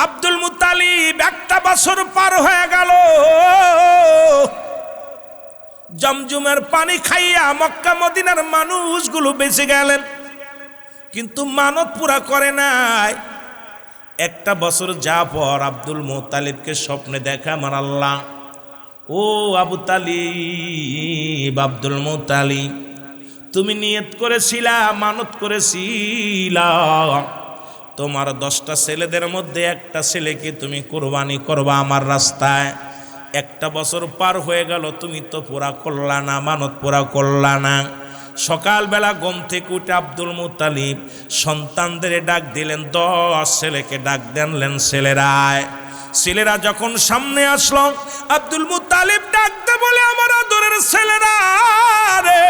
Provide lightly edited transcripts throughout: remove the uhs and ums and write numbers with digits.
Abdul Muttalib একটা বছর পার হয়ে গেল, জমজমের পানি খাইয়া মক্কা মদিনার মানুষগুলো বেঁচে গেলেন, কিন্তু মানত পুরা করে নাই। একটা বছর যা পর আব্দুল মুত্তালিবকে স্বপ্নে দেখে আমার আল্লাহ, ও আবু তালিব, আব্দুল মুত্তালিব, তুমি নিয়ত করেছিলা, মানত করেছিলা, তোমার 10টা ছেলেদের মধ্যে একটা ছেলেকে তুমি কুরবানি করবা আমার রাস্তায়। একটা বছর পার হয়ে গেল, তুমি তো পুরা করলা না, মানত পুরা করলা না। সকালবেলা ঘুম থেকে উঠে আব্দুল মুত্তালিব সন্তানদের ডাক দিলেন, 10 ছেলেকে ডাক দেনলেন, ছেলেরায়। ছেলেরা যখন সামনে আসলো, আব্দুল মুত্তালিব ডাকতে বলে, আমার আদরের ছেলেরা রে,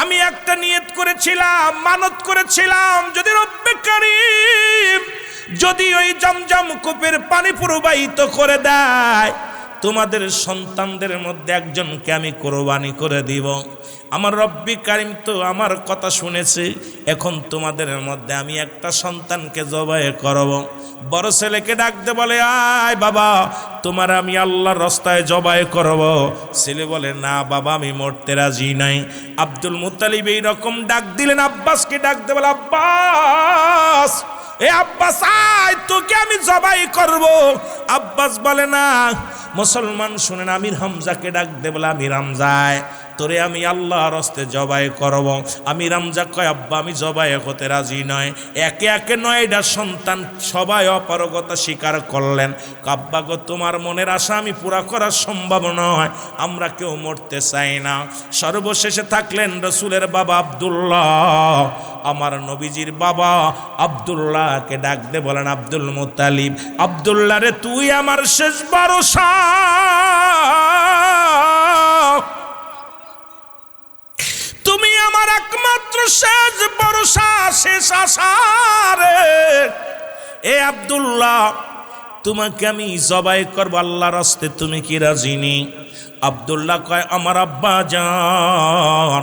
আমি একটা নিয়ত করেছিলাম, মানত করেছিলাম, যদি রব্বে কারীম যদি ওই জমজম কূপের পানি প্রবাহিত করে দেয়, তোমাদের সন্তানদের মধ্যে একজনকে আমি কোরবানি করে দিব। আমার রব্বে কারীম তো আমার কথা শুনেছে, এখন তোমাদের মধ্যে আমি একটা সন্তানকে জবাই করব। বড় ছেলেকে ডাকতে বলে, আয় বাবা, তোমার আমি আল্লাহর রাস্তায় জবাই করব। ছেলে বলে, না বাবা, আমি মরতে রাজি নাই। আব্দুল মুত্তালিব এইরকম ডাক দিলেন, আব্বাসকে ডাকতে বলে, আব্বাস, এ আব্বাস আয়, তোকে আমি জবাই করব। আব্বাস বলে, না। মুসলমান শুনেন, আমির হামজাকে ডাকতে বলে, আমির হামজায়, তোরে আমি আল্লাহর রাস্তায় জবাই করব। আমির হামজা কয়, আব্বা আমি জবাই হতে রাজি নয়। একে একে 9টা সন্তান সবাই অপারগতা স্বীকার করলেন। আব্বা গো, তোমার মনের আশা আমি পুরা করা সম্ভব নয়, আমরা কেউ মরতে চাই না। সর্বশেষে থাকলেন রসুলের বাবা আব্দুল্লাহ, আমার নবীজির বাবা আব্দুল্লাহকে ডাকতে বলেন, আব্দুল মুত্তালিব, আব্দুল্লাহ রে, তুই আমার শেষ ভরসা, তুমি আমার একমাত্র শেষ ভরসা, শেষ আশা রে। এ আব্দুল্লাহ, তোমাকে আমি জবাই করব আল্লাহর রাস্তায়, তুমি কি রাজি নি? আব্দুল্লাহ কয়, আমার আব্বা জান,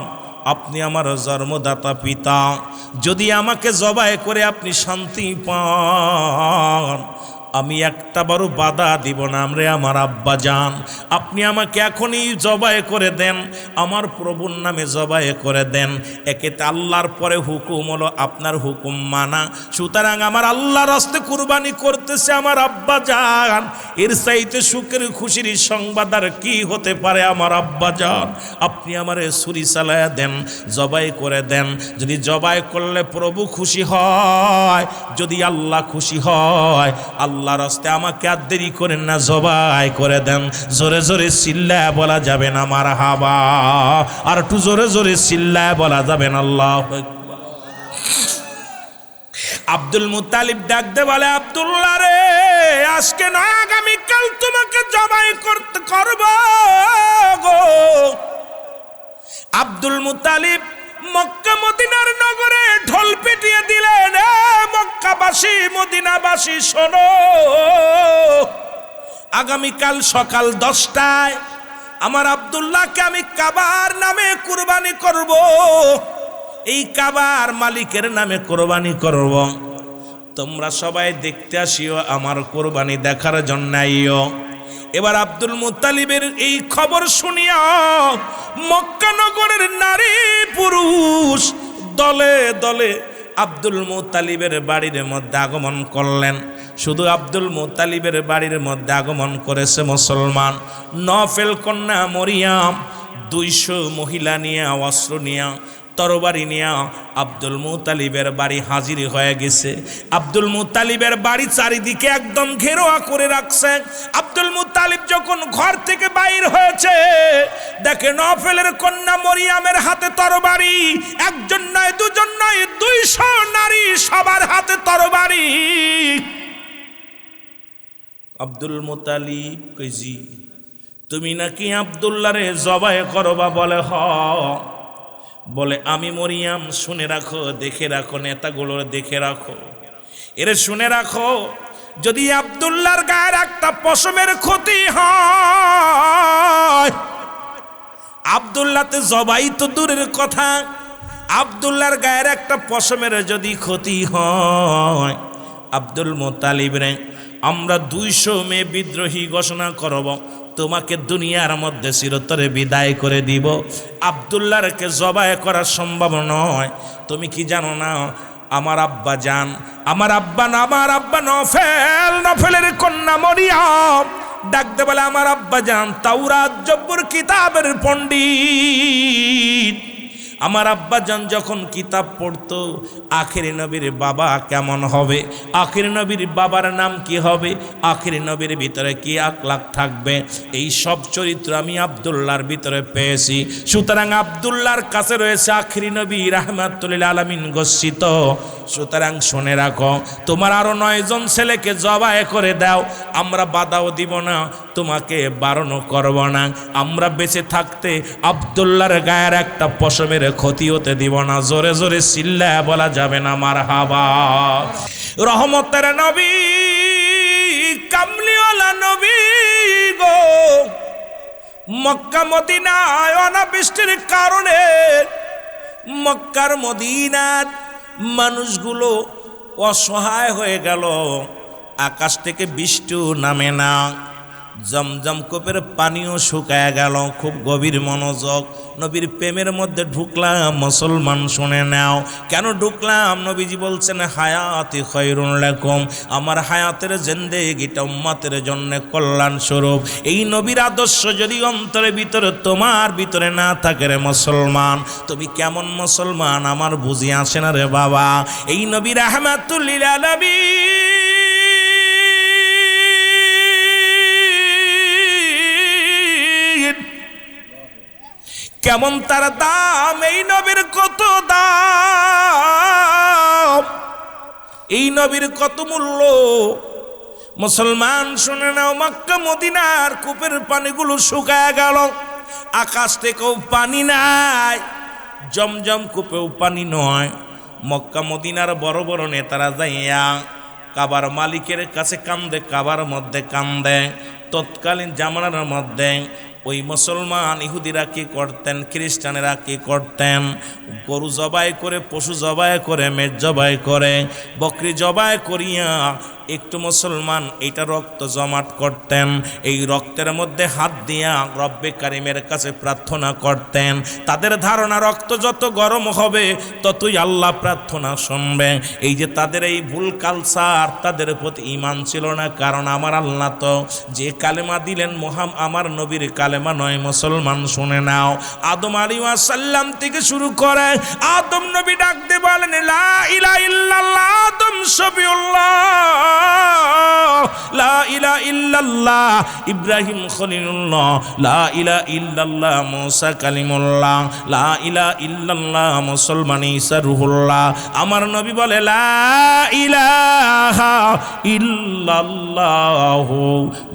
আপনি আমার জন্মদাতা পিতা, যদি আমাকে জবাই করে আপনি শান্তি পান, আমি একটা বড় বাধা দিব না রে আমার আব্বা জান। আপনি আমাকে এখনই জবাই করে দেন, আমার প্রভুর নামে জবাই করে দেন। একেতে আল্লাহর পরে হুকুম হলো আপনার হুকুম মানা, সুতরাং আমার আল্লাহর রাস্তায় কুরবানি করতেছে আমার আব্বা জান। এর চাইতে সুখের খুশির সংবাদ আর কি হতে পারে আমার আব্বা জান? আপনি আমারে ছুরি চালায়া দেন, জবাই করে দেন। যদি জবাই করলে প্রভু খুশি হয়, যদি আল্লাহ খুশি হয়, আল্লাহ রাস্তায় আমাকে আর দেরি করেন না, জবাই করে দেন। জোরে জোরে চিল্লায় বলা যাবে না মারহাবা, আর একটু জোরে জোরে চিল্লায় বলা যাবে না আল্লাহু আকবার। আব্দুল মুত্তালিব ডাকতে বলে, আব্দুল্লাহ রে, আজকে না আগামীকাল তোমাকে জবাই করব গো। আব্দুল মুত্তালিব মক্কা মদিনার নগরে ঢোল পিটিয়ে দিলেন, মক্কাবাসী, মদিনাবাসী শোনো, আগামীকাল সকাল 10টায় আমার আব্দুল্লাহকে আমি কাবার নামে কুরবানি করব, এই কাবার মালিকের নামে কুরবানি করব। তোমরা সবাই দেখতে আসিও, আমার কুরবানি দেখার জন্য আইও। এবার আব্দুল মুত্তালিবের এই খবর শুনিয়া মক্কা নগরের নারী পুরুষ দলে দলে আব্দুল মুত্তালিবের বাড়ির মধ্যে আগমন করলেন। শুধু আব্দুল মুত্তালিবের বাড়ির মধ্যে আগমন করেছে মুসলমান নফেল কন্যা মরিয়াম, 200 মহিলা নিয়ে, অস্ত্র নিয়ে, তরবারি নিয়ে আব্দুল মুত্তালিবের বাড়ি হাজির হয়ে গেছে। আব্দুল মুত্তালিবের বাড়ি চারিদিকে একদম ঘেরোয়া করে রাখছে। আব্দুল মুত্তালিব যখন ঘর থেকে বাইর হয়েছে, দেখে নফেলের কন্যা মরিয়ামের হাতে তরবারি, একজন নয়, দুজন নয়, 200 নারী, সবার হাতে তরবারি। আব্দুল মুত্তালিব কইজি, তুমি নাকি আব্দুল্লাহ রে জবাই করবা? বলে হ। বলে, আমি মরিয়াম, শুনে রাখো, দেখে রাখো, নেতাগুলোর দেখে রাখো, এরে শুনে রাখো, যদি আব্দুল্লাহর গায়ের একটা পশমের ক্ষতি হয়, আব্দুল্লাহতে জবাই তো দূরের কথা, আব্দুল্লাহর গায়ের একটা পশমের যদি ক্ষতি হয়, আব্দুল মুত্তালিব রে, আমরা 200 মেয়ে বিদ্রোহী ঘোষণা করব, তোমাকে দুনিয়ার মধ্যে চিরতরে বিদায় করে দিব। আব্দুল্লাহকে জবাই করা সম্ভব নয়। তুমি কি জানো না আমার আব্বা জান, আমার আব্বা নফেলের কন্যা মরিয়ম ডাকতে বলে আমার আব্বা জান তাওরাত জব্বুর কিতাবের পণ্ডিত। আমার আব্বা জান যখন কিতাব পড়তো, আখিরি নবীর বাবা কেমন হবে, আখিরি নবীর বাবার নাম কি হবে, আখিরি নবীর ভিতরে কি আখলাক থাকবে, এই সব চরিত্র আমি আব্দুল্লাহর ভিতরে পেয়েছি। সুতরাং আব্দুল্লাহর কাছে রয়েছে আখিরি নবী রাহমাতুল লিল আলামিন ঘোষিত। সুতরাং শুনে রাখো, তোমার আরো 9 জন ছেলেকে জবাই করে দাও, আমরা বাধাও দিব না, তোমাকে বারণও করব না। আমরা বেঁচে থাকতে আব্দুল্লাহর গায়ের একটা পশমের ক্ষতি হতে দিব না। জোরে জোরে চিল্লায়া বলা যাবে না মারহাবা। রহমতের নবী, কামলিওয়ালা নবী গো, মক্কা মদিনায় অনাবৃষ্টির কারণে মক্কার মদিনার মানুষগুলো অসহায় হয়ে গেল। আকাশ থেকে বৃষ্টিও নামে না, জমজম কূপের পানিও শুকায় গেল। খুব গভীর মনোযোগ, নবীর প্রেমের মধ্যে ঢুকলাম। মুসলমান শুনে নাও, কেন ঢুকলাম? নবীজি বলছেন হায়াতি খায়রুন লাকুম, আমার হায়াতের জিন্দেগিটা উম্মতের জন্য কল্যাণ স্বরূপ। এই নবীর আদর্শ যদি অন্তরের ভিতরে তোমার ভিতরে না থাকে রে মুসলমান, তুমি কেমন মুসলমান আমার বুঝি আসে না রে বাবা। এই নবী রাহমাতুল লিল আলামিন কেমন তার দাম, এই নবীর কত দাম, এই নবীর কত মূল্য। মুসলমান শুনে নাও, মক্কা মদিনার কূপের পানিগুলো শুকায় গেল, আকাশ থেকেও পানি নাই, জমজম কূপেও পানি নয়। মক্কা মদিনার বড় বড় নেতারা যাইয়া কাবার মালিকের কাছে কান্দে, কাবার মধ্যে কান্দে। তৎকালীন জামানার মধ্যে ওই মুসলমান ইহুদিরা কি করতেন, খ্রিস্টানেরা কি করতেন, গরু জবাই করে, পশু জবাই করে, মেষ জবাই করে, বকরি জবাই করিয়া একটু মুসলমান এটা রক্ত জমাট করতেন। এই রক্তের মধ্যে হাত দিয়া রব্বে কারিমের কাছে প্রার্থনা করতেন। তাদের ধারণা রক্ত যত গরম হবে ততই আল্লাহ প্রার্থনা শুনবে। এই যে তাদের এই ভুল কালচার, তাদের প্রতি ঈমান ছিল না। কারণ আমার আল্লাহ তো যে কালেমা দিলেন আমার নবীর কালেমা নয়। মুসলমান শুনে নাও, আদম আলাইহিস সালাম থেকে শুরু করে আদম নবী ডাক দিয়ে বলেন লা ইলাহা ইল্লাল্লাহ, আদম শফিউল্লাহ, লা ইলাহা ইল্লাল্লাহ ইব্রাহিম খলিলুল্লাহ, লা ইলাহা ইল্লাল্লাহ মুসা কালিমুল্লাহ, লা ইলাহা ইল্লাল্লাহ মুসলমান ঈসা রূহুল্লাহ। আমার নবী বলে লা ইলাহা ইল্লাল্লাহ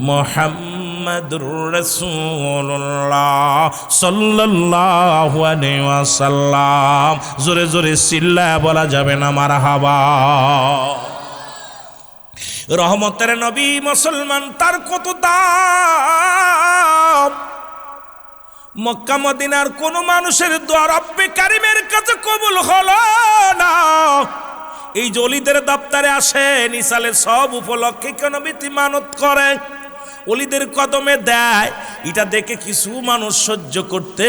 মুহাম্মাদুর রাসূলুল্লাহ সাল্লাল্লাহু আলাইহি ওয়াসাল্লাম। জোরে জোরে চিল্লায়া বলা যাবে না মারহাবা। রহমতের নবী মুসলমান, তার কত দাম। মক্কা মদিনার কোন মানুষের দোয়া রব্বে কারিমের কাছে কবুল হলো না। এই জলিদের দপ্তরে আসে নিসালে সব উপলক্ষে কেন বিতি মানত করে, ওলিদের কদমে দেয়। এটা দেখে কিছু মানুষ সহ্য করতে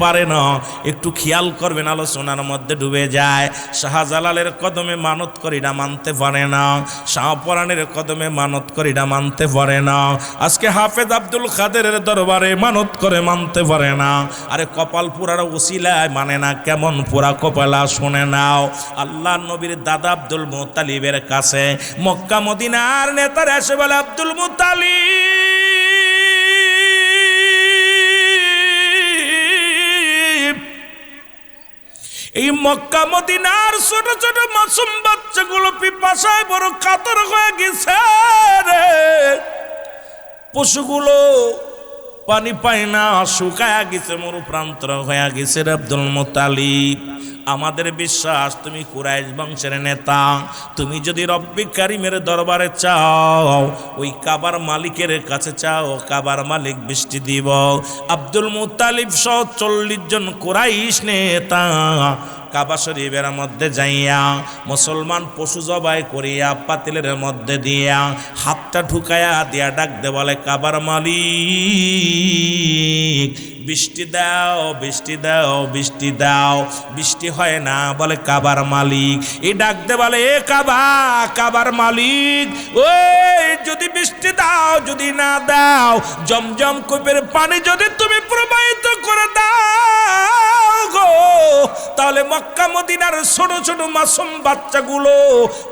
পারে না। একটু খেয়াল করবেন, আলোচনার মধ্যে ডুবে যায়। শাহজালালের কদমে মানত করে এটা মানতে পারে না, শাহপরানের কদমে মানত করে এটা মানতে পারে না। আজকে হাফেজ আব্দুল কাদেরের দরবারে মানত করে মানতে পারে না। আরে কপাল পুরার ওসিলায় মানে না, কেমন পুরা কপালা শুনে নাও। আল্লাহ নবীর দাদা আব্দুল মুত্তালিবের কাছে মক্কা মদিনার নেতারা এসে বলে আব্দুল মুত্তালিব, এই মক্কা মদিনার ছোট ছোট মাসুম বাচ্চাগুলো পিপাসায় বড় কাতর হয়ে গেছে রে, পশুগুলো পানি পায় না, শুকায়া গেছে, মরুপ্রান্তর হয়ে গেছে রে আব্দুল মুত্তালিব। আমাদের বিশ্বাস তুমি কুরাইশ বংশের নেতা, তুমি যদি রব্বে কারিমের দরবারে চাও, ওই কাবার মালিকের কাছে চাও, কাবার মালিক বৃষ্টি দিব। আব্দুল মুত্তালিব সহ 40 জন কুরাইশ নেতা কাবা শরীফের মধ্যে যাইয়া মুসলমান পশু জবাই করিয়া পাতিলের মধ্যে দিয়া হাতটা ঢুকায়া দিয়া ডাক দে বলে কাবার মালিক বৃষ্টি দাও বৃষ্টি দাও বৃষ্টি দাও, বৃষ্টি হয় না, বলে কাবার মালিক। এই ডাক দে বলে এ কাবার মালিক, ওই যদি বৃষ্টি দাও, যদি না দাও, জমজম কূপের পানি যদি তুমি প্রবাহিত করে দাও গো, তাহলে মক্কা মদিনার ছোট ছোট মাসুম বাচ্চাগুলো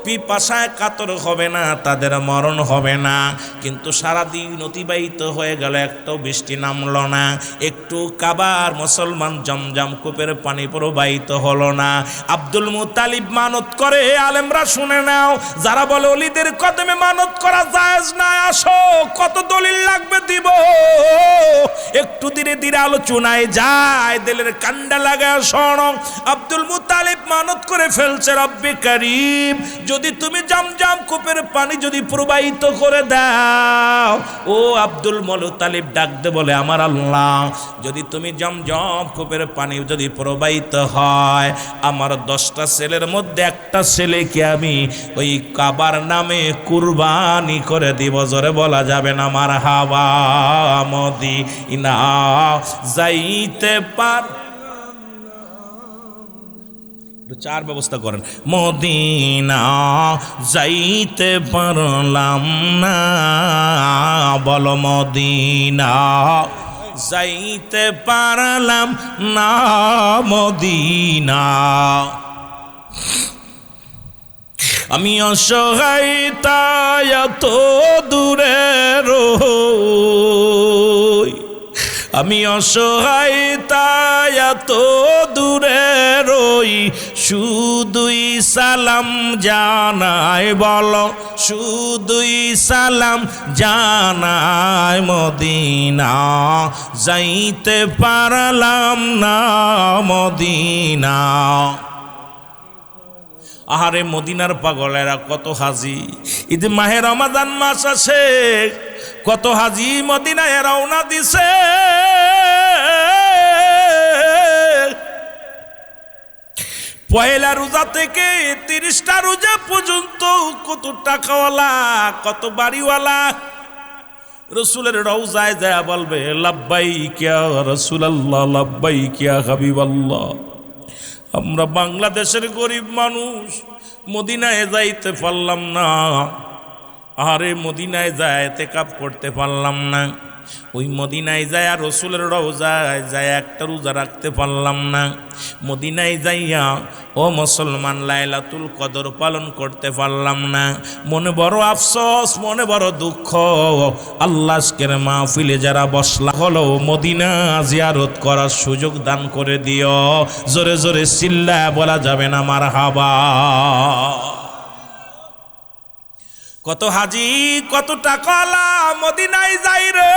পিপাসায় কাতর হবে না, তাদের মরণ হবে না। কিন্তু সারাদিন অতিবাহিত হয়ে গেল, একটাও বৃষ্টি নামলো না, একটু কাবার মুসলমান জমজম কূপের পানি প্রবাহিত হলো না। আব্দুল মুতালিব মানত করে, আলেমরা শুনে নাও, যারা বলে ওলিদের কদমে মানত করা জায়েজ না, আসো কত দলিল লাগবে দিব, একটু ধীরে ধীরে আলোচনায় যায়, দিলের কান্ডা লাগা শোনো। আব্দুল মুতালিব মানত করে ফেলছে, রব্বে করিম যদি তুমি জমজম কূপের পানি যদি প্রবাহিত করে দাও, ও আব্দুল মুতালিব ডাক দে বলে আমার আল্লাহ, যদি তুমি জমজম কূপের পানি যদি প্রবাহিত হয়, আমার 10টা ছেলের মধ্যে একটা ছেলেকে আমি ওই কাবার নামে কুরবানি করে দিব। জোরে বলা যাবে না মারহাবা। মদিনা যাইতে পার, চার ব্যবস্থা করেন। মদিনা যাইতে পারলাম না, বলো মদিনা যাইতে পারলাম না, মদিনা আমি অসহায় তাই এত দূরে রই, আমি অসহায় তাই এত দূরে রই, শুধুই সালাম জানাই, বলো শুধুই সালাম জানাই, মদিনা যাইতে পারলাম না, মদিনা। আহারে মদিনার পাগলেরা কত হাজি, ঈদ মাহে রমাদান মাস আসে, কত হাজি মদিনায় রওনা দিছে। পয়লা রোজা থেকে 30টা রোজা পর্যন্ত কত টাকাওয়ালা, কত বাড়িওয়ালা রসুলের রওজায় যায় বলবে লাব্বাইক ইয়া রাসূলুল্লাহ, লাব্বাইক ইয়া হাবিবাল্লাহ। আমরা বাংলাদেশের গরিব মানুষ মদিনায় যাইতে পারলাম না, আরে মদিনায় যায় ইতিকাফ করতে পারলাম না, ওই মদিনায় যায় আর রসুলের রওজায় যায় একটা রোজা রাখতে পারলাম না, মদিনায় যাইয়া ও মুসলমান লাইলাতুল কদর পালন করতে পারলাম না। মনে বড় আফসোস, মনে বড় দুঃখ। আল্লাহ আজকের মাহফিলে যারা বসলা হলো, মদিনা জিয়ারত করার সুযোগ দান করে দিও। জোরে জোরে চিল্লায় বলা যাবে না মারহাবা। কত হাজি কত টাকাওয়ালা মদিনায় যাই রে,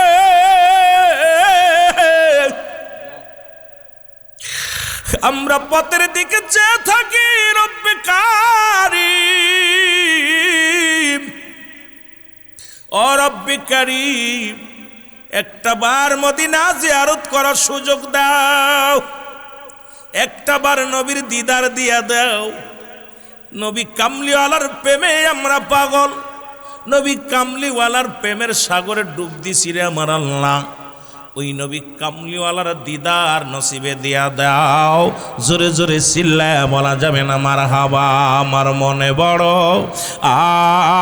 আমরা পথের দিকে চেয়ে থাকি, রব্বে কারীম ও রব্বে কারীম একটা বার মদিনা জিয়ারত করার সুযোগ দাও, একটা বার নবীর দিদার দিয়া দাও। নবী কামলিওয়ালার প্রেমে আমরা পাগল, নবী কামলিওয়ালার প্রেমের সাগরে ডুব দিছি রে আমার আল্লাহ। ওই নবী কামলিওয়ালার দিদার নসিবে দিয়া দাও। জোরে জোরে চিল্লায় বলা যাবে না মারহাবা। আমার মনে বড়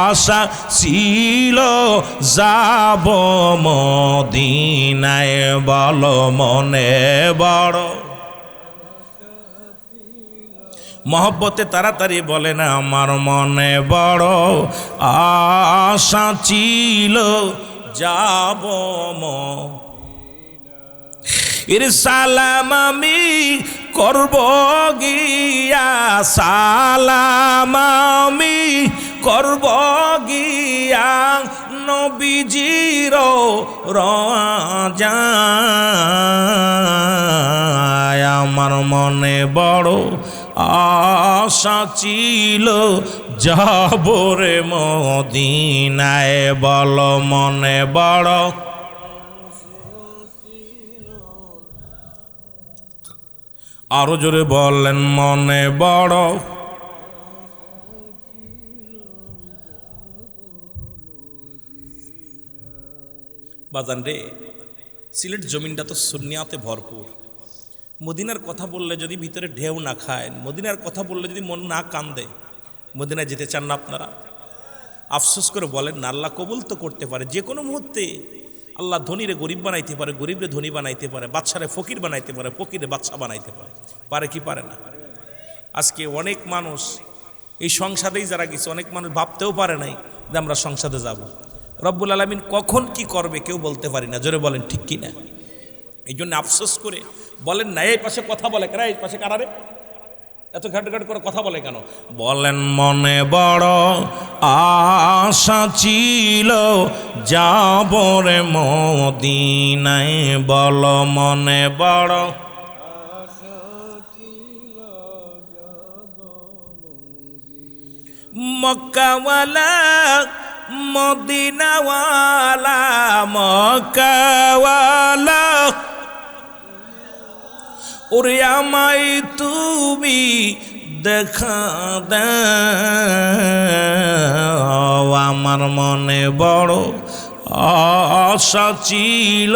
আশা ছিল যাব মদিনায়, বলো মনে বড় মহব্বতে তাড়াতাড়ি বলে না, আমার মনে বড় আশা ছিল যাব এর সালাম আমি করব গিয়া, সালাম আমি করব গিয়া নবীজির রওজায়। আমার মনে বড় আশা ছিল যাব রে মদিনায়, বলো মনে বড় আরো জোরে বলেন মনে বড়। বাজান রে, সিলেট জমিনটা তো সুন্নিয়াতে ভরপুর। মদিনার কথা বললে যদি ভিতরে ঢেউ না খায়, মদিনার কথা বললে যদি মন না কান্দে, মদিনায় যেতে চান না আপনারা? আফসোস করে বলেন না, আল্লাহ কবুল তো করতে পারে যে কোনো মুহূর্তে। আল্লাহ ধনীরে গরিব বানাইতে পারে, গরিবরে ধনী বানাইতে পারে, বাচ্চারে ফকির বানাইতে পারে, ফকিরে বাচ্চা বানাইতে পারে। পারে কি পারে না? আজকে অনেক মানুষ এই সংসদেই যারা গেছে, অনেক মানুষ ভাবতেও পারে নাই যে আমরা সংসদে যাব। রব্বুল আলামিন কখন কি করবে কেউ বলতে পারি না। জোরে বলেন ঠিক কি না? এই জন্য আফসোস করে বলেন না, এই পাশে কথা বলে কেন, এই পাশে কারারে এত ঘাট ঘাট করে কথা বলে কেন? বলেন মনে বড় আশা ছিল যাব রে মদিনায়, বল মনে বড় মক্কাওয়ালা মদিনাওয়ালা, মক্কাওয়ালা ওরে আমায় তুমি দেখা দাও। আমার মনে বড় আশা ছিল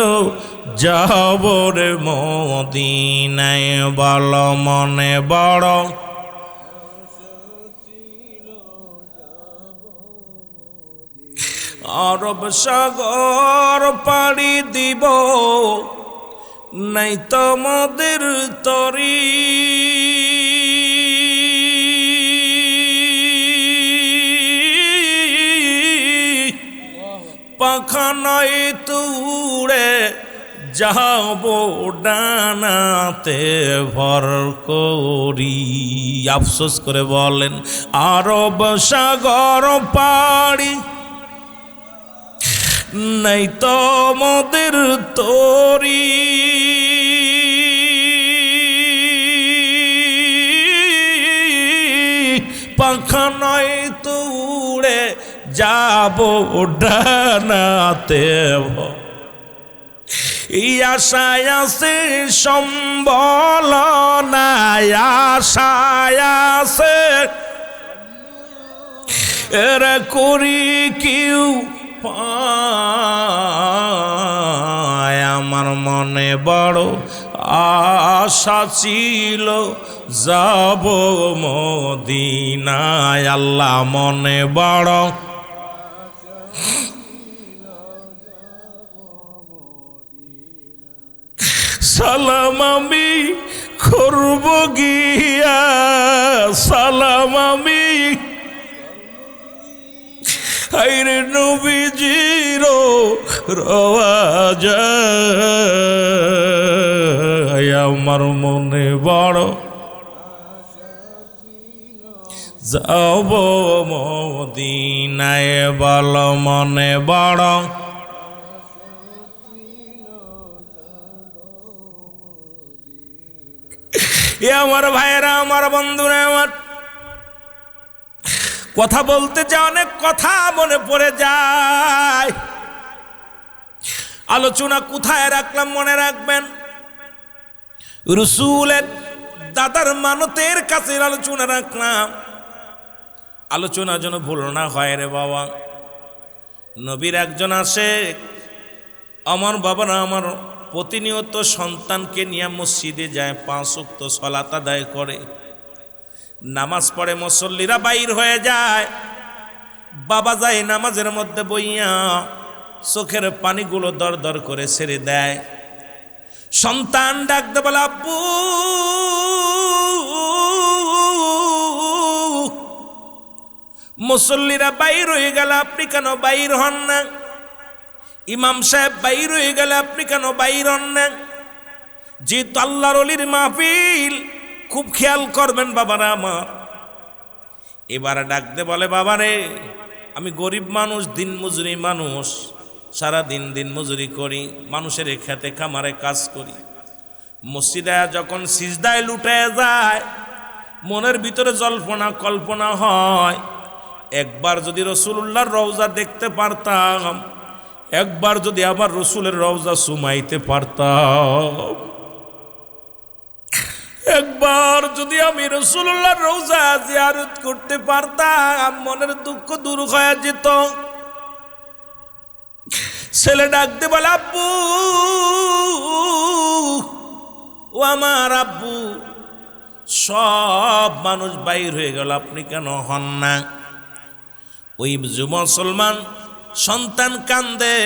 যাব রে মদিনায়, বল মনে বড় আরব সাগর পাড়ি দিব নাই তোমাদের তরি, পাখা নাই তুড়ে যাব ডানাতে ভর করি। আফসোস করে বলেন আরব সাগর পাড়ি নাই তোমাদের তরি, পাখা নয় তুড়ে যাব ডানাতে। এই আশায় আছে সম্বল নাই, আশায় আছে এরা করি কেউ পায়। আমার মনে বড় আশা ছিল যাব মদিনায়, আল্লাহ মনে বড় সালাম আমি করব গিয়া, সালাম আমি হায়রে নবীজির রওজা। আমার মনে বড় যাব মদিনায়, বল মনে বড় আমার ভাইয়েরা, আমার বন্ধুরা, আমার কথা বলতে যা অনেক কথা মনে পড়ে যায়। আলোচনা কোথায় রাখলাম মনে রাখবেন, রাসূলের দাদার মানতের কাছে আলোচনা রাখলাম। আলোচনা যেন ভুল না হয় রে বাবা। নবীর একজন আসে, আমার বাবারা আমার প্রতিনিয়ত সন্তানকে নিয়ে মসজিদে যায়, 5 ওয়াক্ত সালাত আদায় করে, নামাজ পড়ে, মুসল্লিরা বাইর হয়ে যায়, বাবা যায় নামাজের মধ্যে বইয়া চোখের পানিগুলো দর দর করে ছেড়ে দেয়। সন্তান ডাকতে বলে আব্বু, মুসল্লিরা বাইর হয়ে গেল, আপনি কেন বাইর হন না? ইমাম সাহেব বাইর হয়ে গেলে আপনি কেন বাইর হন না? যেহেতু আল্লাহর ওলির মাহফিল, খুব খেয়াল করবেন বাবারা আমার। এবারে ডাকতে বলে বাবারে, আমি গরিব মানুষ, দিন মজুরি মানুষ, সারা দিন দিন মজুরি করি, মানুষের খেতে খামারে কাজ করি। মসজিদে যখন সিজদায় লুটে যায়, মনের ভিতরে জল্পনা কল্পনা হয়, একবার যদি রাসূলুল্লাহর রওজা দেখতে পারতাম, একবার যদি আবার রাসূলের রওজা সুমাইতে পারতাম। একবার যদি আমি রাসূলুল্লাহর রওজা জিয়ারত করতে পারতাম মনের দুঃখ দূর হয়ে যেত। ছেলে ডাকতে বলে, আব্বু ও আমার আব্বু। সব মানুষ বাইর হয়ে গেল, আপনি কেন হন না? ওই মুসলমান সন্তান কান্দে,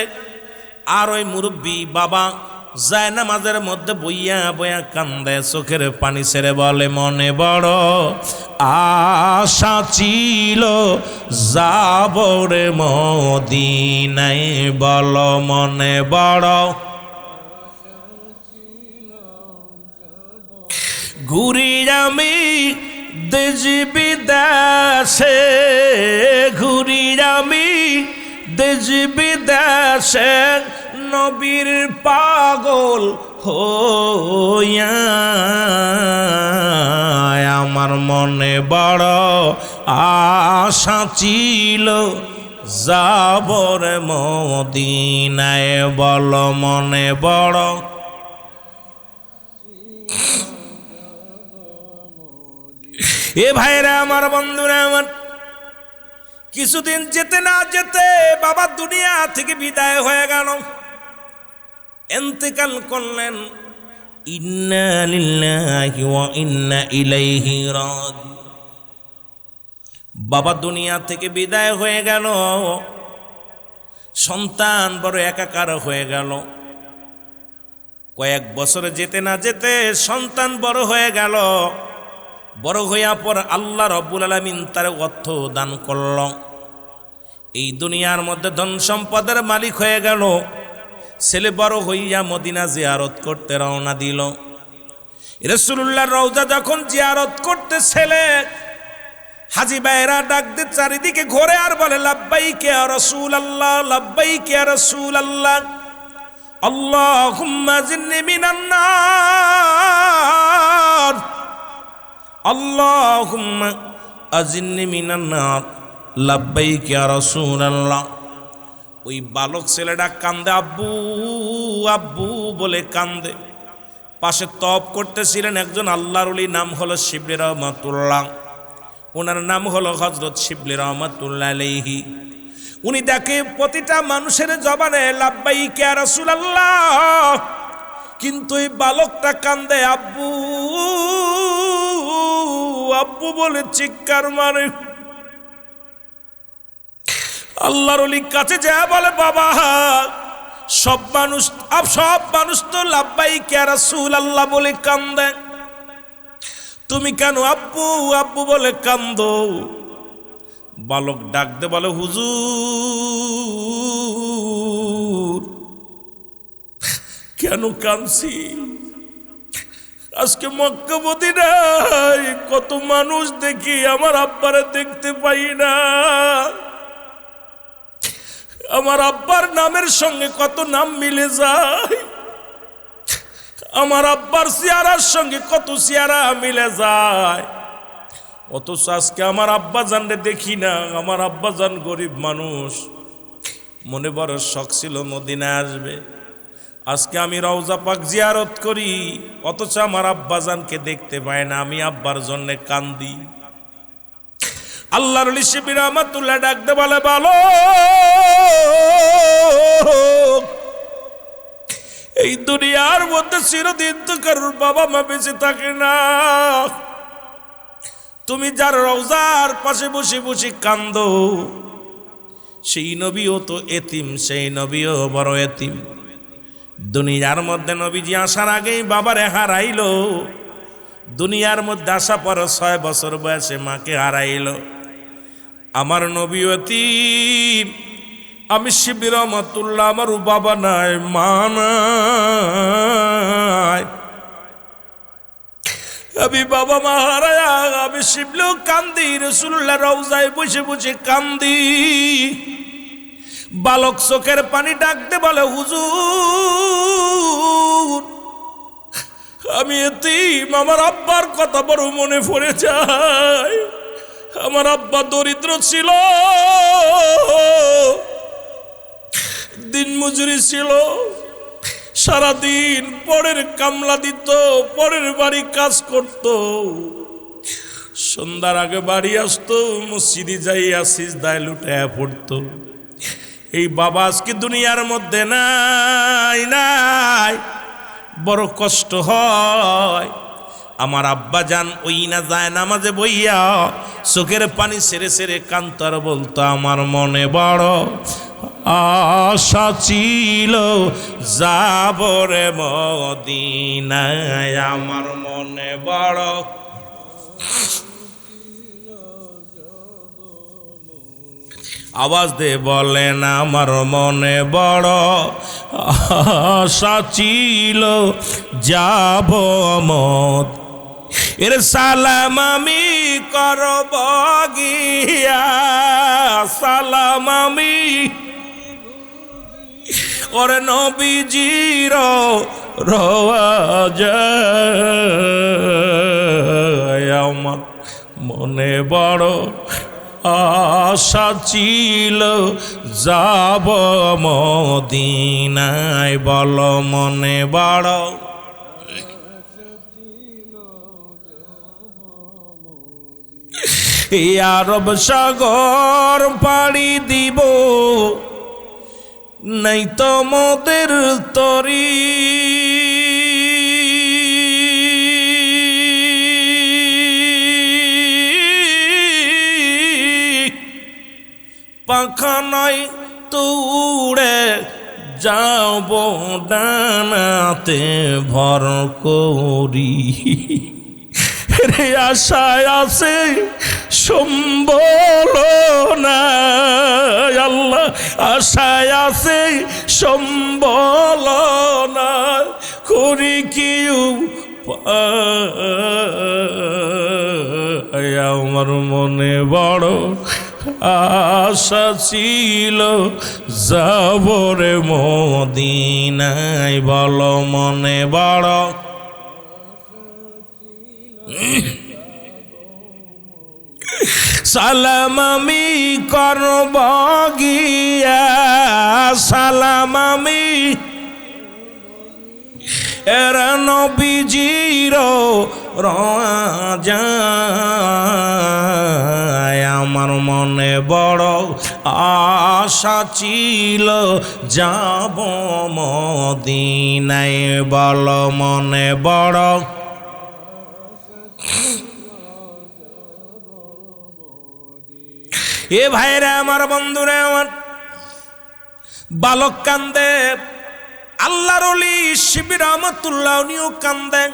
আর ওই মুরব্বী বাবা যায় নামাজের মধ্যে বইয়া বইয়া কান্দে, চোখের পানি ছেড়ে বলে, মনে বড় আশা ছিল যাব রে মদিনায়, বলো মনে বড়। ঘুরি আমি দেশ বিদেশে, ঘুরি আমি দেশ বিদেশে, নবীর পাগল হইয়া, আমার মনে বড় আশা ছিল যাব রে মদিনায়, বলো মনে বড়। এ ভাইরা আমার, বন্ধুরা আমার, কিছুদিন যেতে না যেতে বাবা দুনিয়া থেকে বিদায় হয়ে গেল, ইন্তেকাল করলেন। ইন্না লিল্লাহি ওয়া ইন্না ইলাইহি রাজিউন। বাবা দুনিয়া থেকে বিদায় হয়ে গেল, সন্তান বড় একাকার হয়ে গেল। কয়েক বছর যেতে না যেতে সন্তান বড় হয়ে গেল। বড় হইয়া পর আল্লাহ রব্বুল আলামিন তার অর্থ দান করল। এই দুনিয়ার মধ্যে ধন সম্পদের মালিক হয়ে গেল। ছেলে বড় হইয়া মদিনা জিয়ারত করতে রওনা দিল। রাসূলুল্লাহর রওজা যখন জিয়ারত করতে ছেলে, হাজী ভাইরা ডাক দিয়ে চারিদিকে ঘোরে আর বলে, লাব্বাইক ইয়া রাসূলুল্লাহ, লাব্বাইক ইয়া রাসূলুল্লাহ, আল্লাহুম্মা জিন্নি মিনান নার, আল্লাহুম্মা আজিন্নি মিনান নার, লাব্বাইক ইয়া রাসূলুল্লাহ। ওই বালক ছেলেটা কান্দে, আব্বু আব্বু বলে কান্দে। পাশে তপ করতেছিলেন একজন আল্লাহর ওলি, নাম হলো শিবলি রহমাতুল্লাহ। ওনার নাম হলো হযরত শিবলি রহমাতুল্লাহ আলাইহি। উনি দেখে প্রতিটা মানুষের জবানে লাব্বাইক ইয়া রাসূলুল্লাহ, কিন্তু এই বালকটা কান্দে আব্বু আব্বু বলে চিৎকার মারে। আল্লাহর ওলির কাছে যায় বলে, বাবা সব মানুষ তো লাব্বাইক ইয়া রাসূলুল্লাহ বলে কান্দে, তুমি কেন আব্বু আব্বু বলে কান্দো? বালক ডাকতে বলে, হুজুর কেন কাঁদছি? আজকে মক্কা মদিনায় কত মানুষ দেখি, আমার আব্বারে দেখতে পাই না। আমার আব্বার নামের সঙ্গে কত নাম মিলে যায়, আমার আব্বার চেহারার সঙ্গে কত চেহারা মিলে যায়, অথচ আজকে আমার আব্বা জানরে দেখি না। আমার আব্বা জান গরিব মানুষ, মনে বড় শখ ছিল মদিনায় আসবে। আজকে আমি রওজা পাক জিয়ারত করি, অথচ আমার আব্বা জানকে দেখতে পাই না। আমি আব্বার জন্য কান্দি। আল্লাহর ওলি শিবলি রহমাতুল্লাহ ডাকতে বলে, বলো এই দুনিয়ার মধ্যে চিরদিন তো কারোর বাবা মা বেঁচে থাকে না। তুমি যার রওজার পাশে বসে বসে কান্দো, সেই নবীও তো এতিম, সেই নবীও বড় এতিম। দুনিয়ার মধ্যে নবীজি আসার আগেই বাবারে হারাইল। দুনিয়ার মধ্যে আসা পর 6 বছর বয়সে মাকে হারাইল। আমার নবী এতিম, আমি শিবলি রহমাতুল্লাহ, আমারও বাবা নাই মা নাই। আমি বাবা মা হারায় আমি শিবলিও কান্দি, রাসূলুল্লাহ রওজায় বসে বসে কান্দি। বালক চোখের পানি ডাকতে বলে, হুজুর আমি এতিম, আমার আব্বার কথা বড় মনে পড়ে যায়। আমার আব্বা দরিদ্র ছিল, দিন মজুরি ছিল, সারাদিন পরের কামলা দিত। করতো, পরের বাড়ি কাজ করতো, সন্ধ্যার আগে বাড়ি আসতো, মসজিদে যাইয়া সিজদায় লুটায়া পড়তো। এই বাবা আজকে দুনিয়ার মধ্যে নাই নাই, বড় কষ্ট হয়। আমার আব্বা জান ওই না যায় নামাজে বইয়া চোখের পানি সেরে সেরে কাঁদতো আর বলতো, আমার মনে বড় আশা ছিল যাব রে মদিনায়, আমার মনে বড়। আওয়াজ দে বলেন, আমার মনে বড় আশা ছিল যাব মদ। এর সালাম আমি করব গিয়া, সালাম আমি ওরে নবীজির রওয়াজায়, আমার মনে বড় আশা ছিল যাব মদিনায়, বল মনে বড়। আরব সাগর পাড়ি দিব, নাই তো মোদের তরি, পাখা নাই তো উড়ে যাব ডানাতে ভর করি। রে আশায় আছে সম্বল না, আল্লাহ আশায় আছে সম্বল না, করি কি আমার মনে বড় আশা ছিল যাব রে মদিনায়, বল মনে বড়। সালাম আমি করব গিয়া, সালাম আমি এরা নবীজির রওয়াজায়, আমার মনে বড় আশা ছিল যাব মদিনায়, বল মনে বড়। এ ভাইরা আমার, বন্ধুরা আমার, বালক কান্দে, আল্লাহর ওলি শিবির রহমাতুল্লাহ উনিও কান্দেন।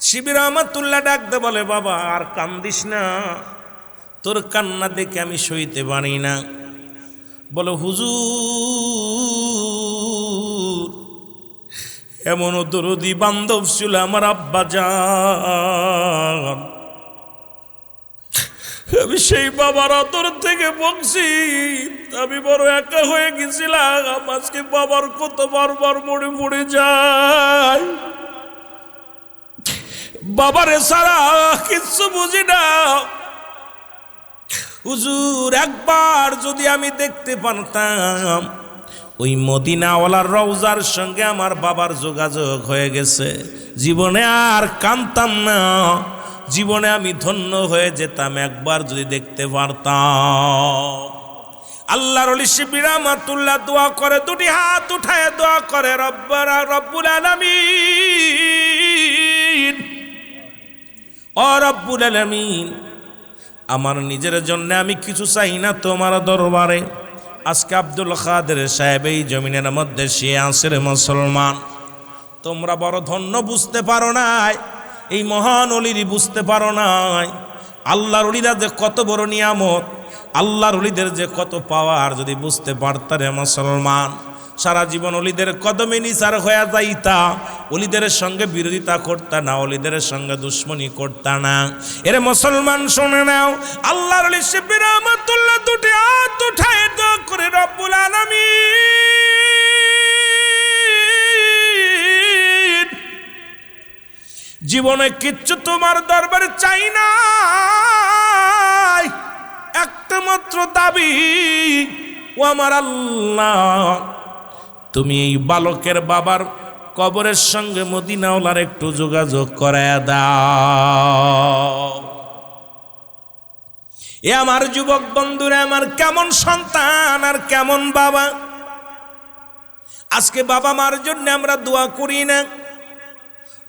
শিবির রহমাতুল্লাহ ডাকতে বলে, বাবা আর কান্দিস না, তোর কান্না দেখে আমি সইতে পারি না। বলে, হুজুর এমনও দরদি বান্ধব ছিল আমার আব্বা জান, আমি সেই বাবার আদর থেকে বলছি, আমি বড় একা হয়ে গেছিলাম, আজকে বাবার কত বারবার মনে পড়ে যায়, বাবারে সারা কিচ্ছু বুঝি না। হুজুর একবার যদি আমি দেখতে পারতাম, ওই মদিনাওয়ালার রওজার সঙ্গে আমার বাবার যোগাযোগ হয়ে গেছে, জীবনে আর কাঁদতাম না, জীবনে আমি ধন্য হয়ে যেতাম, একবার যদি দেখতে পারতাম। আল্লাহর ওলি শিবির রহমাতুল্লাহ দোয়া করে, দুটি হাত উঠায় দোয়া করে, রব্বুল আলামিন, ও রব্বুল আলামিন, আমার নিজের জন্য আমি কিছু চাই না তোমার দরবারে। আজকে আব্দুল কাদের সাহেব এই জমিনের মধ্যে সে আসের মুসলমান, তোমরা বড় ধন্য, বুঝতে পারো নাই, এই মহান অলিরই বুঝতে পারো নাই, আল্লাহর অলিরা যে কত বড় নিয়ামত, আল্লাহর অলিদের যে কত পাওয়ার, যদি বুঝতে পারতারে মুসলমান, সারা জীবন অলিদের কদমে নিসার হয়ে যাইতা, অলিদের সঙ্গে বিরোধিতা করতা না, অলিদের সঙ্গে দুশ্মনী করতা না। এরে মুসলমান শুনে নাও, আল্লাহর ওলি শিবির রহমাতুল্লাহ দুটি হাত উঠায় দোয়া করে, রব্বুল আলামিন, জীবনে কিচ্ছু তোমার দরবারে চাই না, একটা মাত্র দাবি, ও আমার আল্লাহ, তুমি এই বালকের বাবার কবরের সঙ্গে মদিনাওয়ালার একটু যোগাযোগ করায়া দাও। এ আমার যুবক বন্ধুরা, আমার কেমন সন্তান আর কেমন বাবা। আজকে বাবা মার জন্য আমরা দোয়া করি না,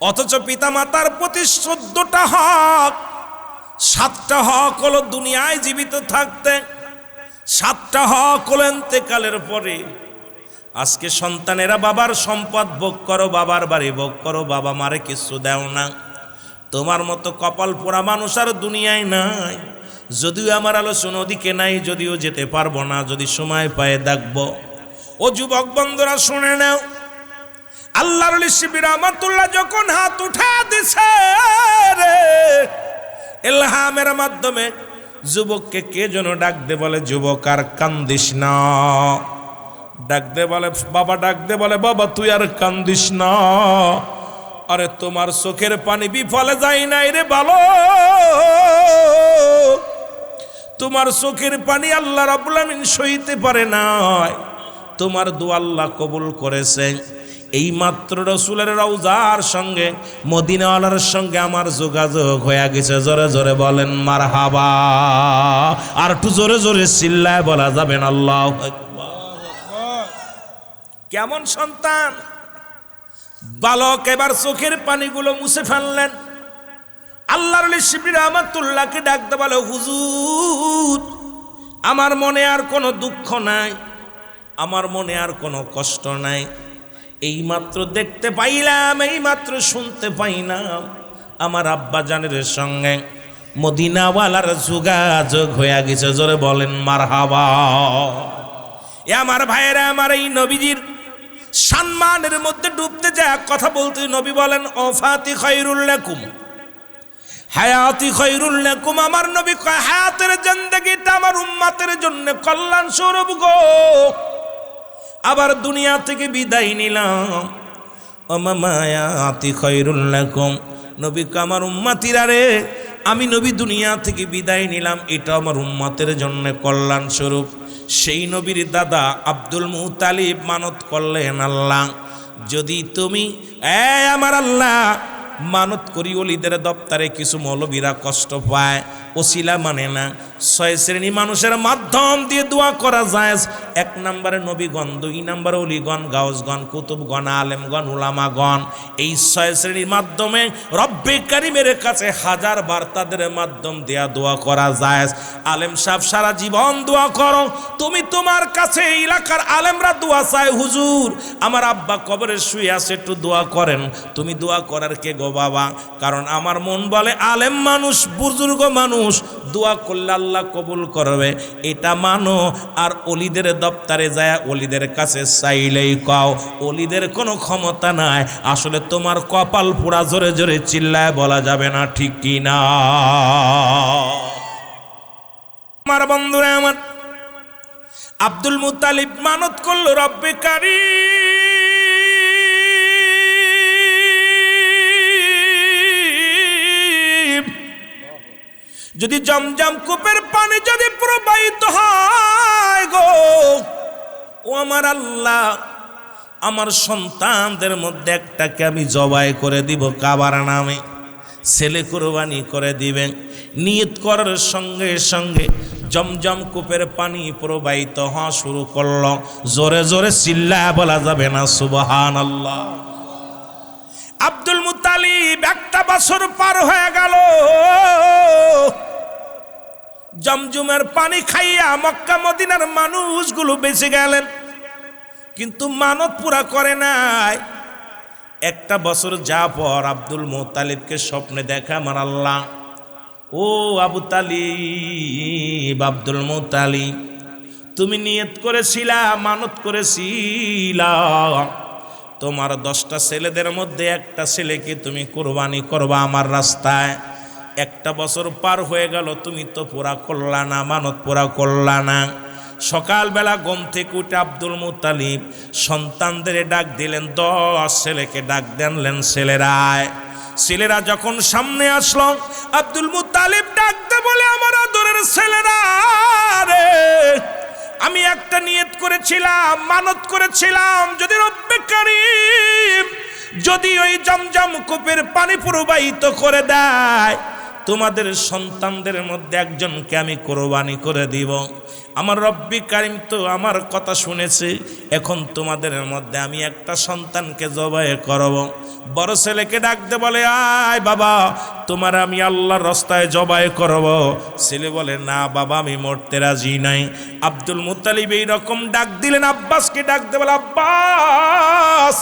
অথচ পিতা মাতার প্রতি 14টা হক, 7টা হক হলো দুনিয়ায় জীবিত থাকতে, 7টা হক হলো ইন্তেকালের পরে। আজকে সন্তানেরা বাবার সম্পদ ভোগ করো, বাবার বাড়ি ভোগ করো, বাবা মারে কিছু দেও না। তোমার মতো কপাল পোড়া মানুষ আর দুনিয়ায় নাই। যদিও আমার আলোচনা ওদিকে নাই, যদিও যেতে পারবো না, যদি সময় পায়ে দেখবো। ও যুবক বন্ধুরা শুনে নাও, আল্লাহর ওলি শিবির রহমাতুল্লাহ যখন হাত উঠা দিছে রে, ইলহামের মাধ্যমে যুবককে কে যেন ডাক দে বলে, যুবক আর কান্দিস না। ডাক দে বলে বাবা, ডাক দে বলে বাবা তুই আর কান্দিস না। আরে তোমার চোখের পানি বিফলে যায় নাই রে ভালো, তোমার চোখের পানি আল্লাহ রাব্বুল আমিন সইতে পারে নাই। তোমার দোয়া আল্লাহ কবুল করেছে। এই মাত্র রাসূলের রওজার সঙ্গে মদিনাওয়ালার সঙ্গে আমার যোগাযোগ হয়ে গেছে। জোরে জোরে বলেন মারহাবা। আর একটু জোরে জোরে চিল্লায় বলা যাবেন আল্লাহু আকবার। কেমন সন্তান! বালক এবার চোখের পানিগুলো মুছে ফেললেন। আল্লাহর ওলি শিবির রহমাতুল্লাহকে ডাকতে বলে, হুজুর আমার মনে আর কোনো দুঃখ নাই, আমার মনে আর কোনো কষ্ট নাই। এইমাত্র দেখতে পাইলাম, এইমাত্র শুনতে পাইলাম আমার আব্বা জানের সঙ্গে মদিনাওয়ালার যোগাযোগ হয়ে গেছে। জোরে বলেন মারহাবা। এ আমার ভাইয়েরা, আমার এই নবীজির সম্মানের মধ্যে ডুবতে যায় কথা বলতে নবী বলেন, ওফাতি খায়রুল লাকুম হায়াতি খায়রুল লাকুম। আমার নবী কয় হায়াতের জিন্দেগিটা আমার উম্মতের জন্য কল্যাণ স্বরূপ গো। আবার দুনিয়া থেকে বিদায় নিলাম, মামায়াতি খায়রুল লাকুম। নবী কয় আমার উম্মতিরা রে, আমি নবী দুনিয়া থেকে বিদায় নিলাম, এটা আমার উম্মতের জন্য কল্যাণ স্বরূপ। সেই নবীর দাদা আব্দুল মুতালিব মানত করলেন, আল্লাহ যদি তুমি আমার আল্লাহ মানত করি ওলিদের দপ্তরে কিছু মৌলবীরা কষ্ট পায়, ওসিলা মানে না, 6 শ্রেণী মানুষের মাধ্যম দিয়ে দোয়া করা যায়। 1 নম্বরে নবীগণ, 2 নম্বরে ওলিগণ, গাউসগণ, কুতুবগণ, আলেমগণ, উলামাগণ। এই 6 শ্রেণীর মাধ্যমে রব্বে কারিমের কাছে 1000 বার তাদের মাধ্যম দেয়া দোয়া করা যায়। আলেম সাহেব সারা জীবন দোয়া করো, তুমি তোমার কাছে এলাকার আলেমরা দোয়া চায়, হুজুর আমার আব্বা কবরে শুয়ে আছে একটু দোয়া করেন। তুমি দোয়া করার কে গো বাবা? কারণ আমার মন বলে আলেম মানুষ, বুজুর্গ মানুষ, দোয়া করলে আল্লাহ কবুল করবে, এটা মানো। আর ওলিদের দপ্তরে যায় ওলিদের কাছে চাইলেই কও, ওলিদের কোনো ক্ষমতা নাই। আসলে তোমার কপাল পোড়া। জোরে জোরে চিল্লায় বলা যাবে না, ঠিক কি না? আমার বন্ধুরা, আমার আব্দুল মুতালিব মানত করলো, রব্বে কারীম যদি জমজম কূপের পানি যদি প্রবাহিত হয় গো, ও আমার আল্লাহ আমার সন্তানদের মধ্যে একটাকে আমি জবাই করে দিব কাবার নামে, ছেলে কুরবানি করে দিবেন। নিয়ত করার সঙ্গে সঙ্গে জমজম কূপের পানি প্রবাহিত হওয়া শুরু করলো। জোরে জোরে চিল্লায় বলা যাবে না সুবহানাল্লাহ। আব্দুল মুতালিব 1 বছর পার হয়ে গেল, জমজমের পানি খাইয়া মক্কা মদিনার মানুষগুলো বেঁচে গেলেন, কিন্তু মানত পুরা করে নাই। 1 বছর যা পর আব্দুল মুতালিবকে স্বপ্নে দেখা আমার আল্লাহ, ও আবু তালিব, আব্দুল মুতালিব তুমি নিয়ত করেছিলা, মানত করেছিলা তোমার 10টা ছেলেদের মধ্যে একটা ছেলেকে তুমি কুরবানি করবা আমার রাস্তায়। 1 বছর পার হয়ে গেল, তুমি তো পুরা করলা না, মানত পুরা করলা না। সকালবেলা ঘুম থেকে উঠে আব্দুল মুতালিব সন্তানদের ডাক দিলেন, 10 ছেলেকে ডাক দেনলেন, ছেলেরায়। ছেলেরা যখন সামনে আসলো, আব্দুল মুতালিব ডাকতে বলে, আমার আদরের ছেলেরা রে, আমি একটা নিয়ত করেছিলাম, মানত করেছিলাম, যদি রব্বে কারীম যদি ওই জমজম কূপের পানি প্রবাহিত করে দেয়, তোমাদের সন্তানদের মধ্যে একজনকে আমি কোরবানি করে দিব। আমার রব্বি কারিম তো আমার কথা শুনেছে, এখন তোমাদের মধ্যে আমি একটা সন্তানকে জবাই করব। বড় ছেলেকে ডাকতে বলে, আয় বাবা, তোমার আমি আল্লাহর রাস্তায় জবাই করব। ছেলে বলে, না বাবা, আমি মরতে রাজি নাই। আব্দুল মুত্তালিব এইরকম ডাক দিলেন, আব্বাসকে ডাকতে বলে, আব্বাস,